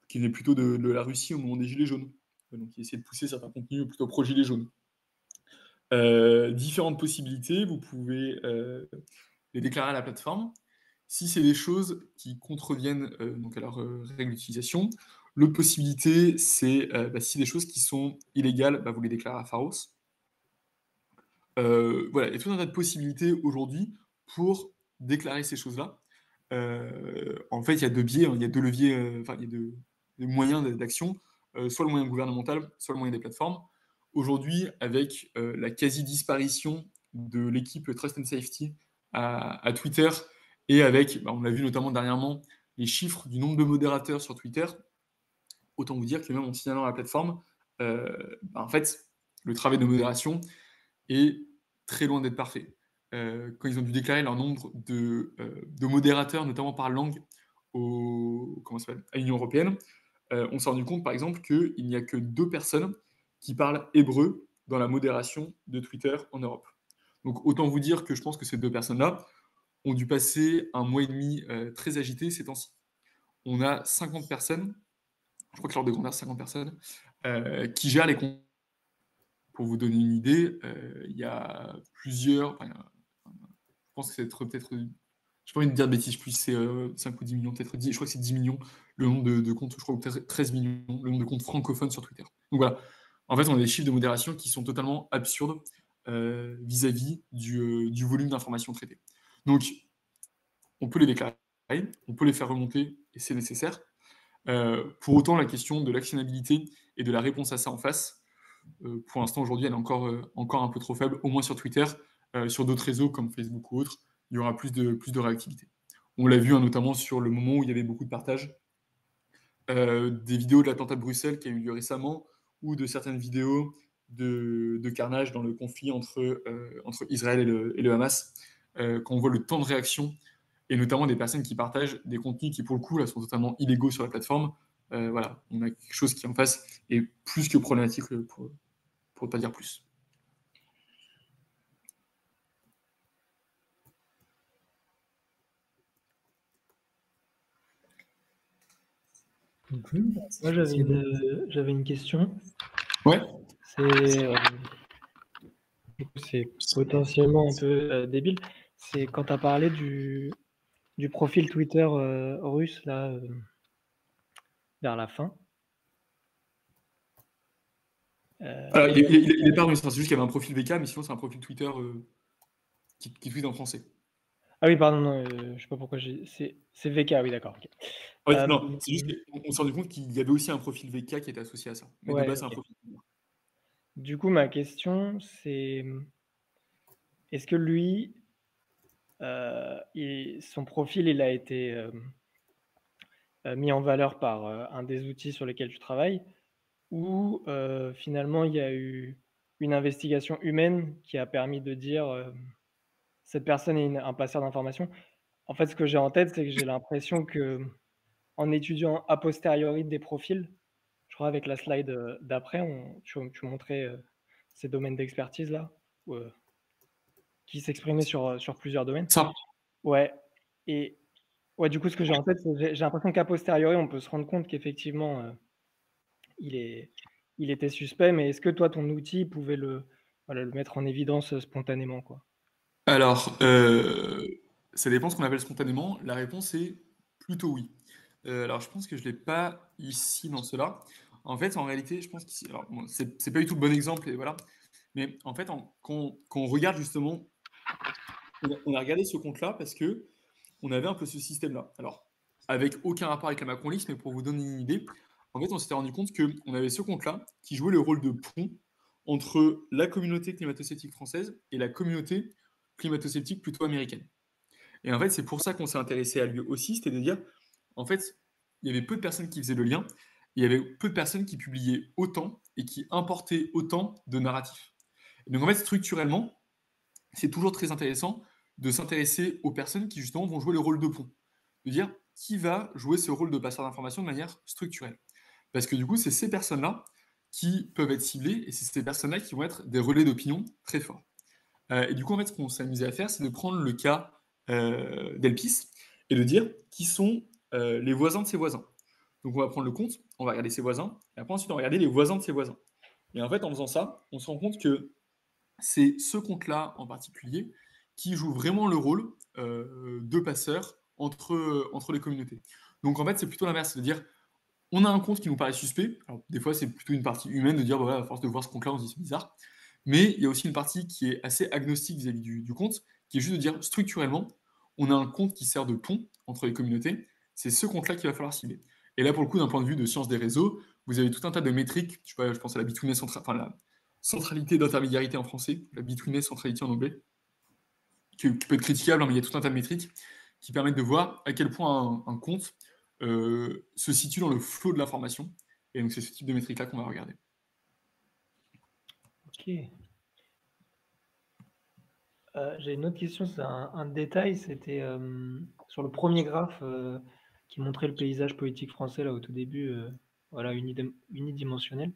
qui venait plutôt de la Russie au moment des Gilets jaunes. Donc, qui essayait de pousser certains contenus plutôt pro-Gilets jaunes. Différentes possibilités, vous pouvez les déclarer à la plateforme. Si c'est des choses qui contreviennent donc à leur règle d'utilisation, l'autre possibilité, c'est si des choses qui sont illégales, vous les déclarez à Pharos. Voilà, il y a tout un tas de possibilités aujourd'hui pour déclarer ces choses-là. En fait, il y a deux biais, hein, il y a deux leviers, il y a deux moyens d'action, soit le moyen gouvernemental, soit le moyen des plateformes. Aujourd'hui, avec la quasi-disparition de l'équipe Trust and Safety à Twitter, et avec, on l'a vu notamment dernièrement, les chiffres du nombre de modérateurs sur Twitter, autant vous dire que même en signalant à la plateforme, en fait, le travail de modération est très loin d'être parfait. Quand ils ont dû déclarer leur nombre de modérateurs, notamment par langue, à l'Union européenne, on s'est rendu compte, par exemple, qu'il n'y a que 2 personnes qui parlent hébreu dans la modération de Twitter en Europe. Donc autant vous dire que je pense que ces 2 personnes-là ont dû passer un mois et demi très agité ces temps-ci. On a 50 personnes, je crois que l'ordre de grandeur, 50 personnes, qui gèrent les comptes. Pour vous donner une idée, il y a plusieurs. Je pense que c'est peut-être. Je n'ai pas envie de dire de bêtises, plus c'est 5 ou 10 millions, peut-être 10. Je crois que c'est 10 millions le nombre de comptes, je crois, ou 13 millions le nombre de comptes francophones sur Twitter. Donc voilà. En fait, on a des chiffres de modération qui sont totalement absurdes vis-à-vis du volume d'informations traitées. Donc, on peut les déclarer, on peut les faire remonter, et c'est nécessaire. Pour autant, la question de l'actionnabilité et de la réponse à ça en face, pour l'instant, aujourd'hui, elle est encore un peu trop faible, au moins sur Twitter. Sur d'autres réseaux comme Facebook ou autres, il y aura plus de réactivité. On l'a vu notamment sur le moment où il y avait beaucoup de partages des vidéos de l'attentat de Bruxelles qui a eu lieu récemment, ou de certaines vidéos de carnage dans le conflit entre Israël et le Hamas, quand on voit le temps de réaction, et notamment des personnes qui partagent des contenus qui, pour le coup, là, sont totalement illégaux sur la plateforme. Voilà, on a quelque chose qui, en face, est plus que problématique, pour ne pas dire plus. Moi, j'avais une question. Ouais. C'est potentiellement un peu débile. C'est quand tu as parlé du profil Twitter russe, là, vers la fin. Il n'est pas russe, c'est juste qu'il y avait un profil VK, mais sinon, c'est un profil Twitter qui tweet en français. Ah oui, pardon, non, je ne sais pas pourquoi c'est VK, oui, d'accord. Okay. Ouais, non, c'est juste qu'on s'est rendu compte qu'il y avait aussi un profil VK qui était associé à ça. Mais de base, c'est un profil. Du coup, ma question, c'est est-ce que lui, son profil, il a été mis en valeur par un des outils sur lesquels tu travailles, ou finalement, il y a eu une investigation humaine qui a permis de dire cette personne est un passeur d'informations. En fait, ce que j'ai en tête, c'est que j'ai l'impression que en étudiant a posteriori des profils, je crois avec la slide d'après, tu montrais ces domaines d'expertise-là, qui s'exprimaient sur plusieurs domaines. Ça, Ouais. Et ouais, du coup, ce que j'ai en tête, c'est j'ai l'impression qu'à posteriori, on peut se rendre compte qu'effectivement, il était suspect, mais est-ce que toi, ton outil pouvait le mettre en évidence spontanément, quoi? alors, ça dépend ce qu'on appelle spontanément. La réponse est plutôt oui. Alors, je pense que je ne l'ai pas ici dans cela. En fait, en réalité, je pense qu'ici, alors, bon, c'est pas du tout le bon exemple, et voilà. Mais en fait, quand on regarde justement, on a regardé ce compte-là parce que on avait un peu ce système-là. Alors, avec aucun rapport avec la macronisme, mais pour vous donner une idée, en fait, on s'était rendu compte qu'on avait ce compte-là qui jouait le rôle de pont entre la communauté climato-sceptique française et la communauté climato-sceptique plutôt américaine. Et en fait, c'est pour ça qu'on s'est intéressé à lui aussi, c'était de dire, en fait, il y avait peu de personnes qui faisaient le lien, il y avait peu de personnes qui publiaient autant et qui importaient autant de narratifs. Et donc en fait, structurellement, c'est toujours très intéressant de s'intéresser aux personnes qui justement vont jouer le rôle de pont. De dire qui va jouer ce rôle de passeur d'information de manière structurelle. Parce que du coup, c'est ces personnes-là qui peuvent être ciblées et c'est ces personnes-là qui vont être des relais d'opinion très forts. Et du coup, en fait, ce qu'on s'est amusé à faire, c'est de prendre le cas d'Elpis et de dire qui sont les voisins de ses voisins. Donc, on va prendre le compte, on va regarder ses voisins, et après, ensuite, on va regarder les voisins de ses voisins. Et en fait, en faisant ça, on se rend compte que c'est ce compte-là en particulier qui joue vraiment le rôle de passeur entre les communautés. Donc, en fait, c'est plutôt l'inverse, c'est-à-dire on a un compte qui nous paraît suspect. Alors, des fois, c'est plutôt une partie humaine de dire, bah, voilà, à force de voir ce compte-là, on se dit c'est bizarre. Mais il y a aussi une partie qui est assez agnostique vis-à-vis du compte, qui est juste de dire structurellement, on a un compte qui sert de pont entre les communautés. C'est ce compte-là qu'il va falloir cibler. Et là, pour le coup, d'un point de vue de science des réseaux, vous avez tout un tas de métriques. Je sais pas, je pense à la betweenness, enfin la centralité d'intermédiarité en français, la betweenness centralité en anglais, qui peut être critiquable, hein, mais il y a tout un tas de métriques qui permettent de voir à quel point un compte se situe dans le flot de l'information. Et donc, c'est ce type de métrique-là qu'on va regarder. Ok. J'ai une autre question, c'est un détail, c'était sur le premier graphe qui montrait le paysage politique français là au tout début, voilà, unidimensionnel.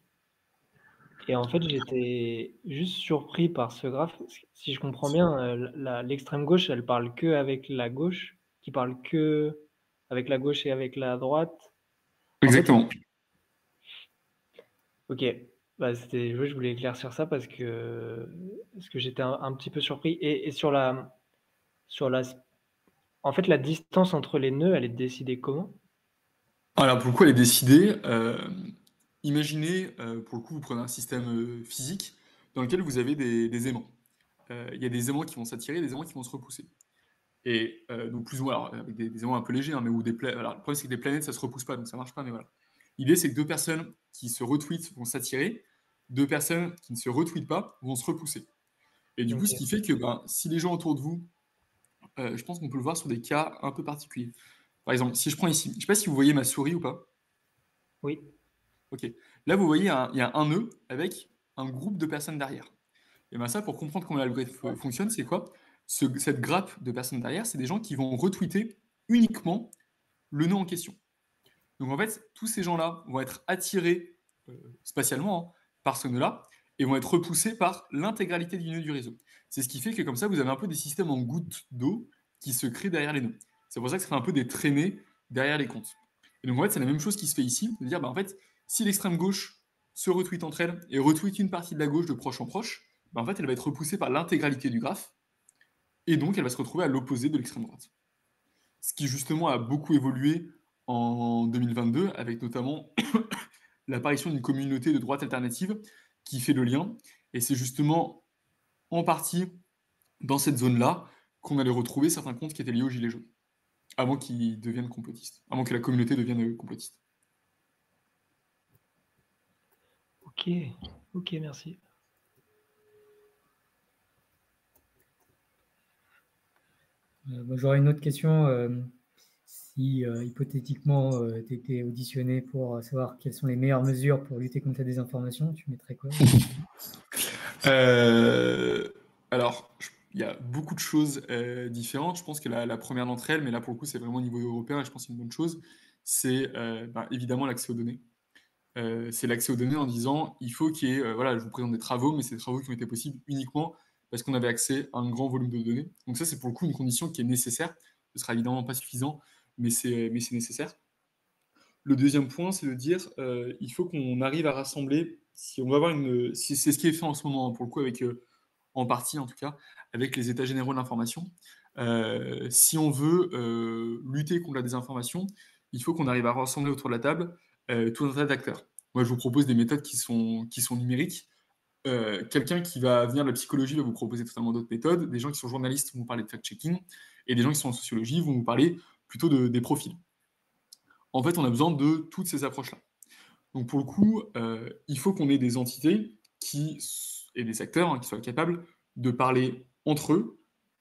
Et en fait, j'étais juste surpris par ce graphe. Si je comprends bien, l'extrême gauche, elle parle que avec la gauche, qui parle que avec la gauche et avec la droite. En fait, Exactement. ok. Bah, je voulais éclaircir ça parce que j'étais un petit peu surpris. Et sur la, en fait, la distance entre les nœuds, elle est décidée comment? Alors, pour le coup, elle est décidée. Imaginez, pour le coup, vous prenez un système physique dans lequel vous avez des aimants. Il y a des aimants qui vont s'attirer, des aimants qui vont se repousser. Et donc, plus ou moins, alors, avec des aimants un peu légers, hein, mais où alors, le problème, c'est que des planètes, ça se repousse pas, donc ça marche pas, mais voilà. L'idée, c'est que deux personnes qui se retweetent vont s'attirer, deux personnes qui ne se retweetent pas vont se repousser. Et du coup, Ok. ce qui fait que si les gens autour de vous, je pense qu'on peut le voir sur des cas un peu particuliers. Par exemple, si je prends ici, je ne sais pas si vous voyez ma souris ou pas. Oui. Ok. Là, vous voyez, il y a un nœud avec un groupe de personnes derrière. Et bien ça, pour comprendre comment l'algorithme fonctionne, c'est quoi? Cette grappe de personnes derrière, c'est des gens qui vont retweeter uniquement le nœud en question. Donc en fait, tous ces gens-là vont être attirés spatialement, hein, par ce nœud-là et vont être repoussés par l'intégralité du nœud du réseau. C'est ce qui fait que comme ça, vous avez un peu des systèmes en gouttes d'eau qui se créent derrière les nœuds. C'est pour ça que ça fait un peu des traînées derrière les comptes. Et donc en fait, c'est la même chose qui se fait ici, de dire, en fait, si l'extrême gauche se retweet entre elles et retweet une partie de la gauche de proche en proche, en fait, elle va être repoussée par l'intégralité du graphe et donc elle va se retrouver à l'opposé de l'extrême droite. Ce qui justement a beaucoup évolué en 2022, avec notamment l'apparition d'une communauté de droite alternative qui fait le lien. Et c'est justement en partie dans cette zone-là qu'on allait retrouver certains comptes qui étaient liés aux Gilets jaunes, avant qu'ils deviennent complotistes, avant que la communauté devienne complotiste. Ok. Ok, merci. J'aurais une autre question. Si hypothétiquement tu étais auditionné pour savoir quelles sont les meilleures mesures pour lutter contre la désinformation, tu mettrais quoi? Alors, il y a beaucoup de choses différentes. Je pense que la première d'entre elles, mais là pour le coup c'est vraiment au niveau européen et je pense que c'est une bonne chose, c'est évidemment l'accès aux données. c'est l'accès aux données en disant il faut qu'il y ait, voilà, je vous présente des travaux, mais c'est des travaux qui ont été possibles uniquement parce qu'on avait accès à un grand volume de données. Donc ça, c'est pour le coup une condition qui est nécessaire. Ce sera évidemment pas suffisant, mais c'est nécessaire. Le deuxième point, c'est de dire il faut qu'on arrive à rassembler, si on va avoir si c'est ce qui est fait en ce moment, pour le coup, avec, en partie en tout cas, avec les états généraux de l'information. Si on veut lutter contre la désinformation, il faut qu'on arrive à rassembler autour de la table tout un tas d'acteurs. Moi, je vous propose des méthodes qui sont numériques. Quelqu'un qui va venir de la psychologie va vous proposer totalement d'autres méthodes. Des gens qui sont journalistes vont vous parler de fact-checking. Et des gens qui sont en sociologie vont vous parler plutôt des profils. En fait, on a besoin de toutes ces approches-là. Donc pour le coup, il faut qu'on ait des entités et des acteurs qui soient capables de parler entre eux,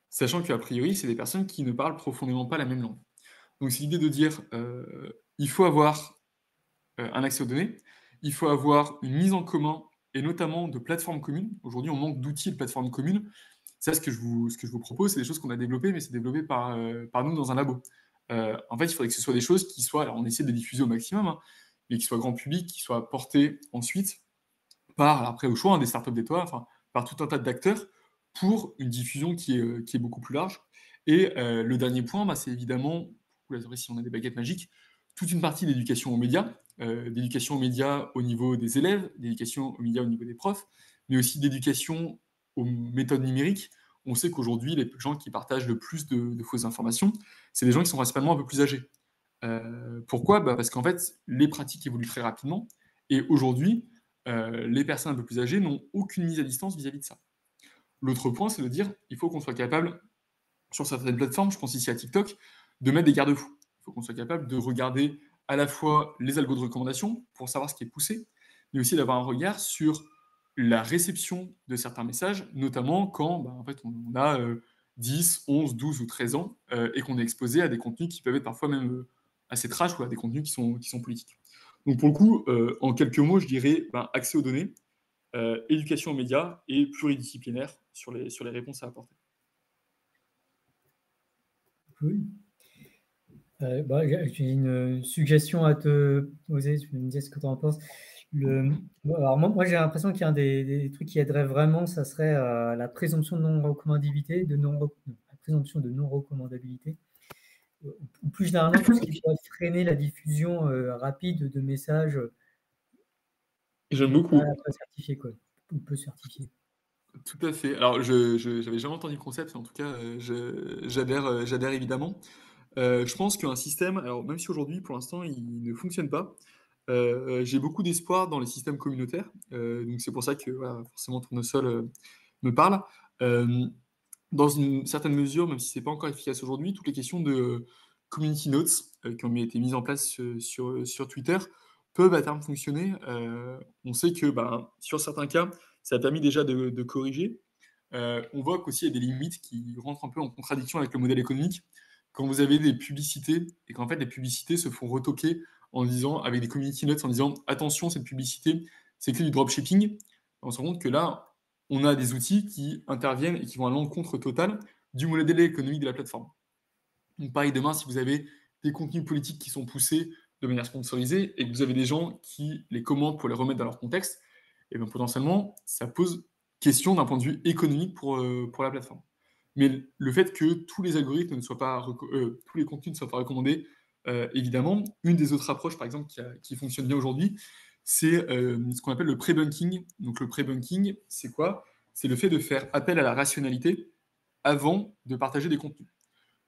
sachant qu'a priori, c'est des personnes qui ne parlent profondément pas la même langue. Donc c'est l'idée de dire, il faut avoir un accès aux données, il faut avoir une mise en commun, et notamment de plateformes communes. Aujourd'hui, on manque d'outils de plateformes communes. Ça, ce que je vous propose, c'est des choses qu'on a développées, mais c'est développé par nous dans un labo. En fait, il faudrait que ce soit des choses qui soient, alors on essaie de les diffuser au maximum, hein, mais qui soient grand public, qui soient portées ensuite par, après au choix, des startups d'étoiles, enfin, par tout un tas d'acteurs pour une diffusion qui est beaucoup plus large. Et le dernier point, c'est évidemment, si on a des baguettes magiques, toute une partie d'éducation aux médias, d'éducation aux médias au niveau des élèves, d'éducation aux médias au niveau des profs, mais aussi d'éducation aux méthodes numériques. On sait qu'aujourd'hui, les gens qui partagent le plus de fausses informations, c'est des gens qui sont principalement un peu plus âgés. Pourquoi ? Parce qu'en fait, les pratiques évoluent très rapidement, et aujourd'hui, les personnes un peu plus âgées n'ont aucune mise à distance vis-à-vis de ça. L'autre point, c'est de dire il faut qu'on soit capable, sur certaines plateformes, je pense ici à TikTok, de mettre des garde-fous. Il faut qu'on soit capable de regarder à la fois les algos de recommandation pour savoir ce qui est poussé, mais aussi d'avoir un regard sur la réception de certains messages, notamment quand en fait, on a 10, 11, 12 ou 13 ans et qu'on est exposé à des contenus qui peuvent être parfois même assez trash ou à des contenus qui sont politiques. Donc pour le coup, en quelques mots, je dirais accès aux données, éducation aux médias et pluridisciplinaire sur les réponses à apporter. Cool. J'ai une suggestion à te poser, tu me dis ce que tu en penses. Alors moi j'ai l'impression qu'il y a un des trucs qui aiderait vraiment, ça serait la présomption de non-recommandabilité, la présomption de non-recommandabilité, ou plus généralement tout ce qui pourrait freiner la diffusion rapide de messages J'aime beaucoup. pas certifiés, quoi, ou peu certifiés. Tout à fait. Alors, je n'avais jamais entendu le concept, mais en tout cas, j'adhère évidemment. Je pense qu'un système, alors même si aujourd'hui, pour l'instant, il ne fonctionne pas, j'ai beaucoup d'espoir dans les systèmes communautaires. Donc c'est pour ça que voilà, forcément Tournesol me parle. Dans une certaine mesure, même si c'est pas encore efficace aujourd'hui, toutes les questions de community notes qui ont été mises en place sur Twitter peuvent à terme fonctionner. On sait que sur certains cas, ça a permis déjà de corriger. On voit qu'aussi il y a des limites qui rentrent un peu en contradiction avec le modèle économique. Quand vous avez des publicités et qu'en fait les publicités se font retoquer en disant, avec des community notes, en disant attention, cette publicité, c'est que du dropshipping, on se rend compte que là, on a des outils qui interviennent et qui vont à l'encontre totale du modèle économique de la plateforme. Donc pareil, demain, si vous avez des contenus politiques qui sont poussés de manière sponsorisée et que vous avez des gens qui les commentent pour les remettre dans leur contexte, et bien potentiellement, ça pose question d'un point de vue économique pour la plateforme. Mais le fait que tous les algorithmes ne soient pas, tous les contenus ne soient pas recommandés, évidemment, une des autres approches, par exemple, qui fonctionne bien aujourd'hui, c'est ce qu'on appelle le pre-bunking. Donc le pre-bunking, c'est quoi ? C'est le fait de faire appel à la rationalité avant de partager des contenus.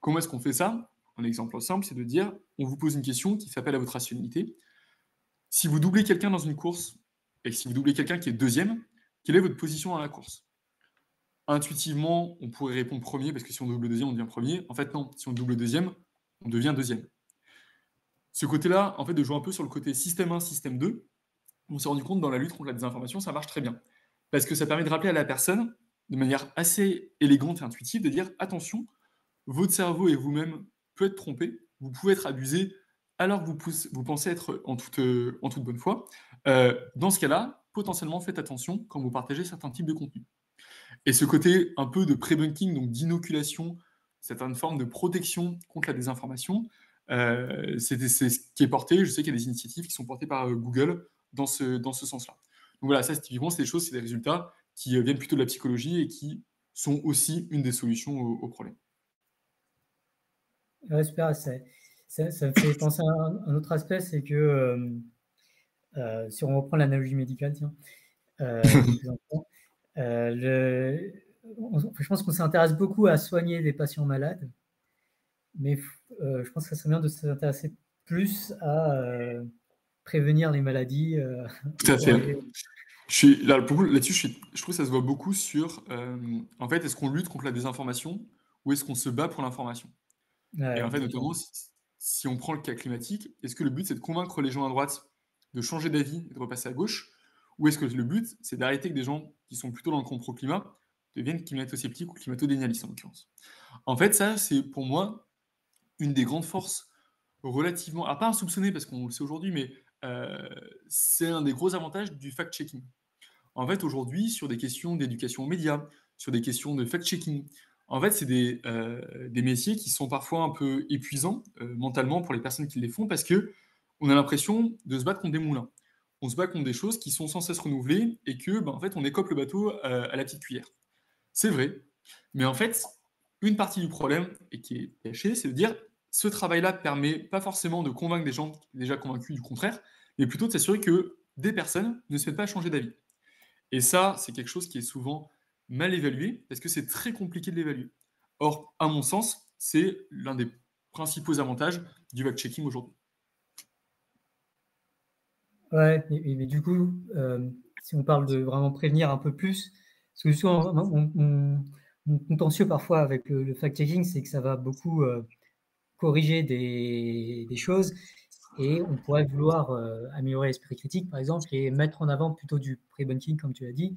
Comment est-ce qu'on fait ça ? Un exemple simple, c'est de dire, on vous pose une question qui s'appelle à votre rationalité. Si vous doublez quelqu'un dans une course, et si vous doublez quelqu'un qui est deuxième, quelle est votre position dans la course ? Intuitivement, on pourrait répondre premier, parce que si on double deuxième, on devient premier. En fait, non. Si on double deuxième, on devient deuxième. Ce côté-là, en fait, de jouer un peu sur le côté système 1, système 2, on s'est rendu compte dans la lutte contre la désinformation, ça marche très bien. Parce que ça permet de rappeler à la personne, de manière assez élégante et intuitive, de dire attention, votre cerveau et vous-même peut être trompé, vous pouvez être abusé alors que vous pensez être en toute bonne foi. Dans ce cas-là, potentiellement, faites attention quand vous partagez certains types de contenus. Et ce côté un peu de pre-bunking, donc d'inoculation, certaines formes de protection contre la désinformation, c'est ce qui est porté. Je sais qu'il y a des initiatives qui sont portées par Google, dans ce sens-là. Donc voilà, ça, typiquement, c'est des résultats qui viennent plutôt de la psychologie et qui sont aussi une des solutions au problème. Ouais, super. Ça me fait penser à un autre aspect, c'est que si on reprend l'analogie médicale, tiens, plus important, je pense qu'on s'intéresse beaucoup à soigner des patients malades, mais je pense que ça serait bien de s'intéresser plus à prévenir les maladies. Tout à fait. Là-dessus, je trouve que ça se voit beaucoup sur, en fait, est-ce qu'on lutte contre la désinformation ou est-ce qu'on se bat pour l'information? Et en fait, notamment, si on prend le cas climatique, est-ce que le but, c'est de convaincre les gens à droite de changer d'avis et de repasser à gauche? Ou est-ce que le but, c'est d'arrêter que des gens qui sont plutôt dans le camp pro-climat deviennent climato-sceptiques ou climato-dénialistes, en l'occurrence? En fait, ça, c'est pour moi une des grandes forces relativement, pas insoupçonnées parce qu'on le sait aujourd'hui, mais c'est un des gros avantages du fact-checking. En fait, aujourd'hui, sur des questions d'éducation aux médias, sur des questions de fact-checking, en fait, c'est des métiers qui sont parfois un peu épuisants mentalement pour les personnes qui les font parce que on a l'impression de se battre contre des moulins. On se bat contre des choses qui sont sans cesse renouvelées et que, en fait, on écope le bateau à la petite cuillère. C'est vrai, mais en fait, une partie du problème, et qui est cachée, c'est de dire ce travail-là permet pas forcément de convaincre des gens déjà convaincus du contraire, mais plutôt de s'assurer que des personnes ne se mettent pas à changer d'avis. Et ça, c'est quelque chose qui est souvent mal évalué, parce que c'est très compliqué de l'évaluer. Or, à mon sens, c'est l'un des principaux avantages du fact-checking aujourd'hui. Ouais, mais du coup, si on parle de vraiment prévenir un peu plus, parce que souvent, mon contentieux parfois avec le fact-checking, c'est que ça va beaucoup corriger des choses et on pourrait vouloir améliorer l'esprit critique, par exemple, et mettre en avant plutôt du pre-bunking, comme tu l'as dit,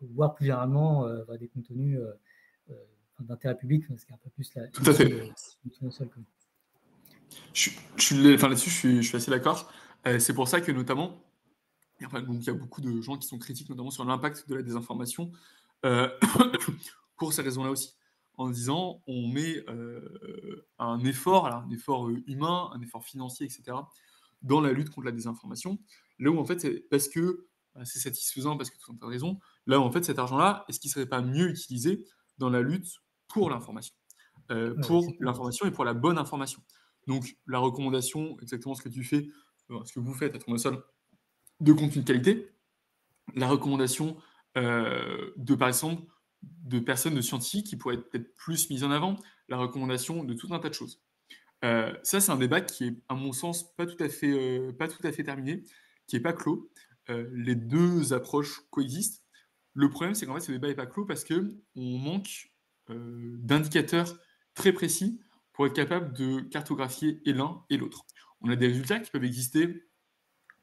voire plus généralement des contenus d'intérêt public, ce qui est un peu plus la Tout à fait. seul. Là-dessus, je suis assez d'accord. C'est pour ça que notamment, donc, il y a beaucoup de gens qui sont critiques, notamment sur l'impact de la désinformation, pour ces raisons-là aussi. En disant, on met un effort, alors un effort humain, un effort financier, etc., dans la lutte contre la désinformation, là où en fait, c'est parce que c'est satisfaisant, parce que tout le monde a raison, là où en fait, cet argent-là, est-ce qu'il ne serait pas mieux utilisé dans la lutte pour l'information pour l'information et pour la bonne information. Donc, la recommandation, exactement ce que tu fais, ce que vous faites à Tournesol, de contenu de qualité, la recommandation par exemple, de personnes, de scientifiques qui pourraient être peut-être plus mises en avant, la recommandation de tout un tas de choses. Ça, c'est un débat qui est, à mon sens, pas tout à fait terminé, qui n'est pas clos. Les deux approches coexistent. Le problème, c'est qu'en fait, ce débat n'est pas clos parce qu'on manque d'indicateurs très précis pour être capable de cartographier et l'un et l'autre. On a des résultats qui peuvent exister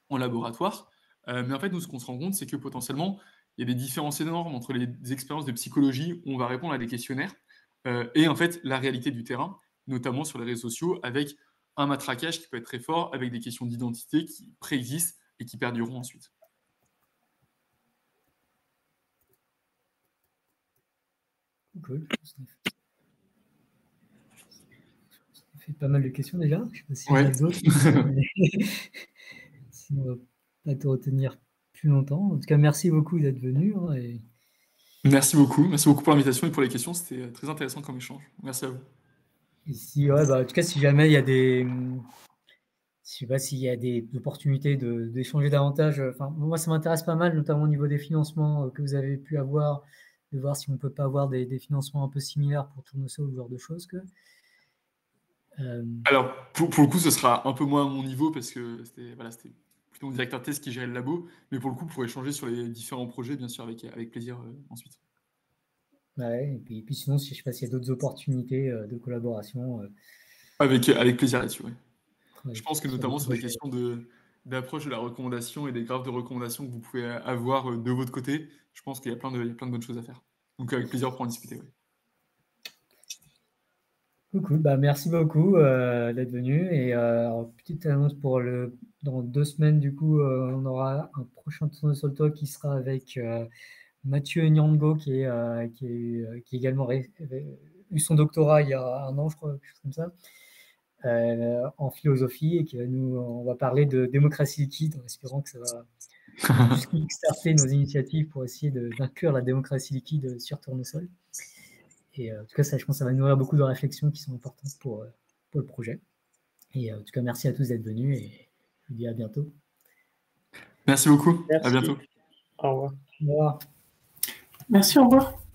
en laboratoire, mais en fait, nous, ce qu'on se rend compte, c'est que potentiellement, il y a des différences énormes entre les expériences de psychologie où on va répondre à des questionnaires et en fait, la réalité du terrain, notamment sur les réseaux sociaux, avec un matraquage qui peut être très fort, avec des questions d'identité qui préexistent et qui perdureront ensuite. Cool. Ça fait pas mal de questions déjà. Je ne sais pas s'il y en a d'autres. Sinon, on ne va pas te retenir plus longtemps. En tout cas, merci beaucoup d'être venu. Merci beaucoup pour l'invitation et pour les questions. C'était très intéressant comme échange. Merci à vous. Et en tout cas, si jamais il y a je sais pas s'il y a des opportunités d'échanger davantage. Enfin, moi, ça m'intéresse pas mal, notamment au niveau des financements que vous avez pu avoir, de voir si on ne peut pas avoir des financements un peu similaires pour Tournesol ou ce genre de choses. Alors, pour le coup, ce sera un peu moins à mon niveau parce que c'était plutôt mon directeur de thèse qui gérait le labo, mais pour le coup, on pourrait échanger sur les différents projets, bien sûr, avec plaisir ensuite. Ouais, et puis sinon, je ne sais pas s'il y a d'autres opportunités de collaboration. Avec plaisir là-dessus, oui. Ouais, je pense que notamment sur des questions d'approche de la recommandation et des graphes de recommandation que vous pouvez avoir de votre côté, je pense qu'il y a plein de bonnes choses à faire. Donc avec plaisir pour en discuter, oui. Cool. Merci beaucoup d'être venu. Et petite annonce pour dans 2 semaines, du coup, on aura un prochain Tournesol Talk qui sera avec Mathieu Nyango, qui a également eu son doctorat il y a 1 an, je crois, quelque chose comme ça. en philosophie et on va parler de démocratie liquide en espérant que ça va juste kickstarter nos initiatives pour essayer d'inclure la démocratie liquide sur Tournesol. Et en tout cas, je pense que ça va nourrir beaucoup de réflexions qui sont importantes pour le projet. Et en tout cas, merci à tous d'être venus et je vous dis à bientôt. Merci beaucoup. Merci. À bientôt. Au revoir. Au revoir. Merci, au revoir.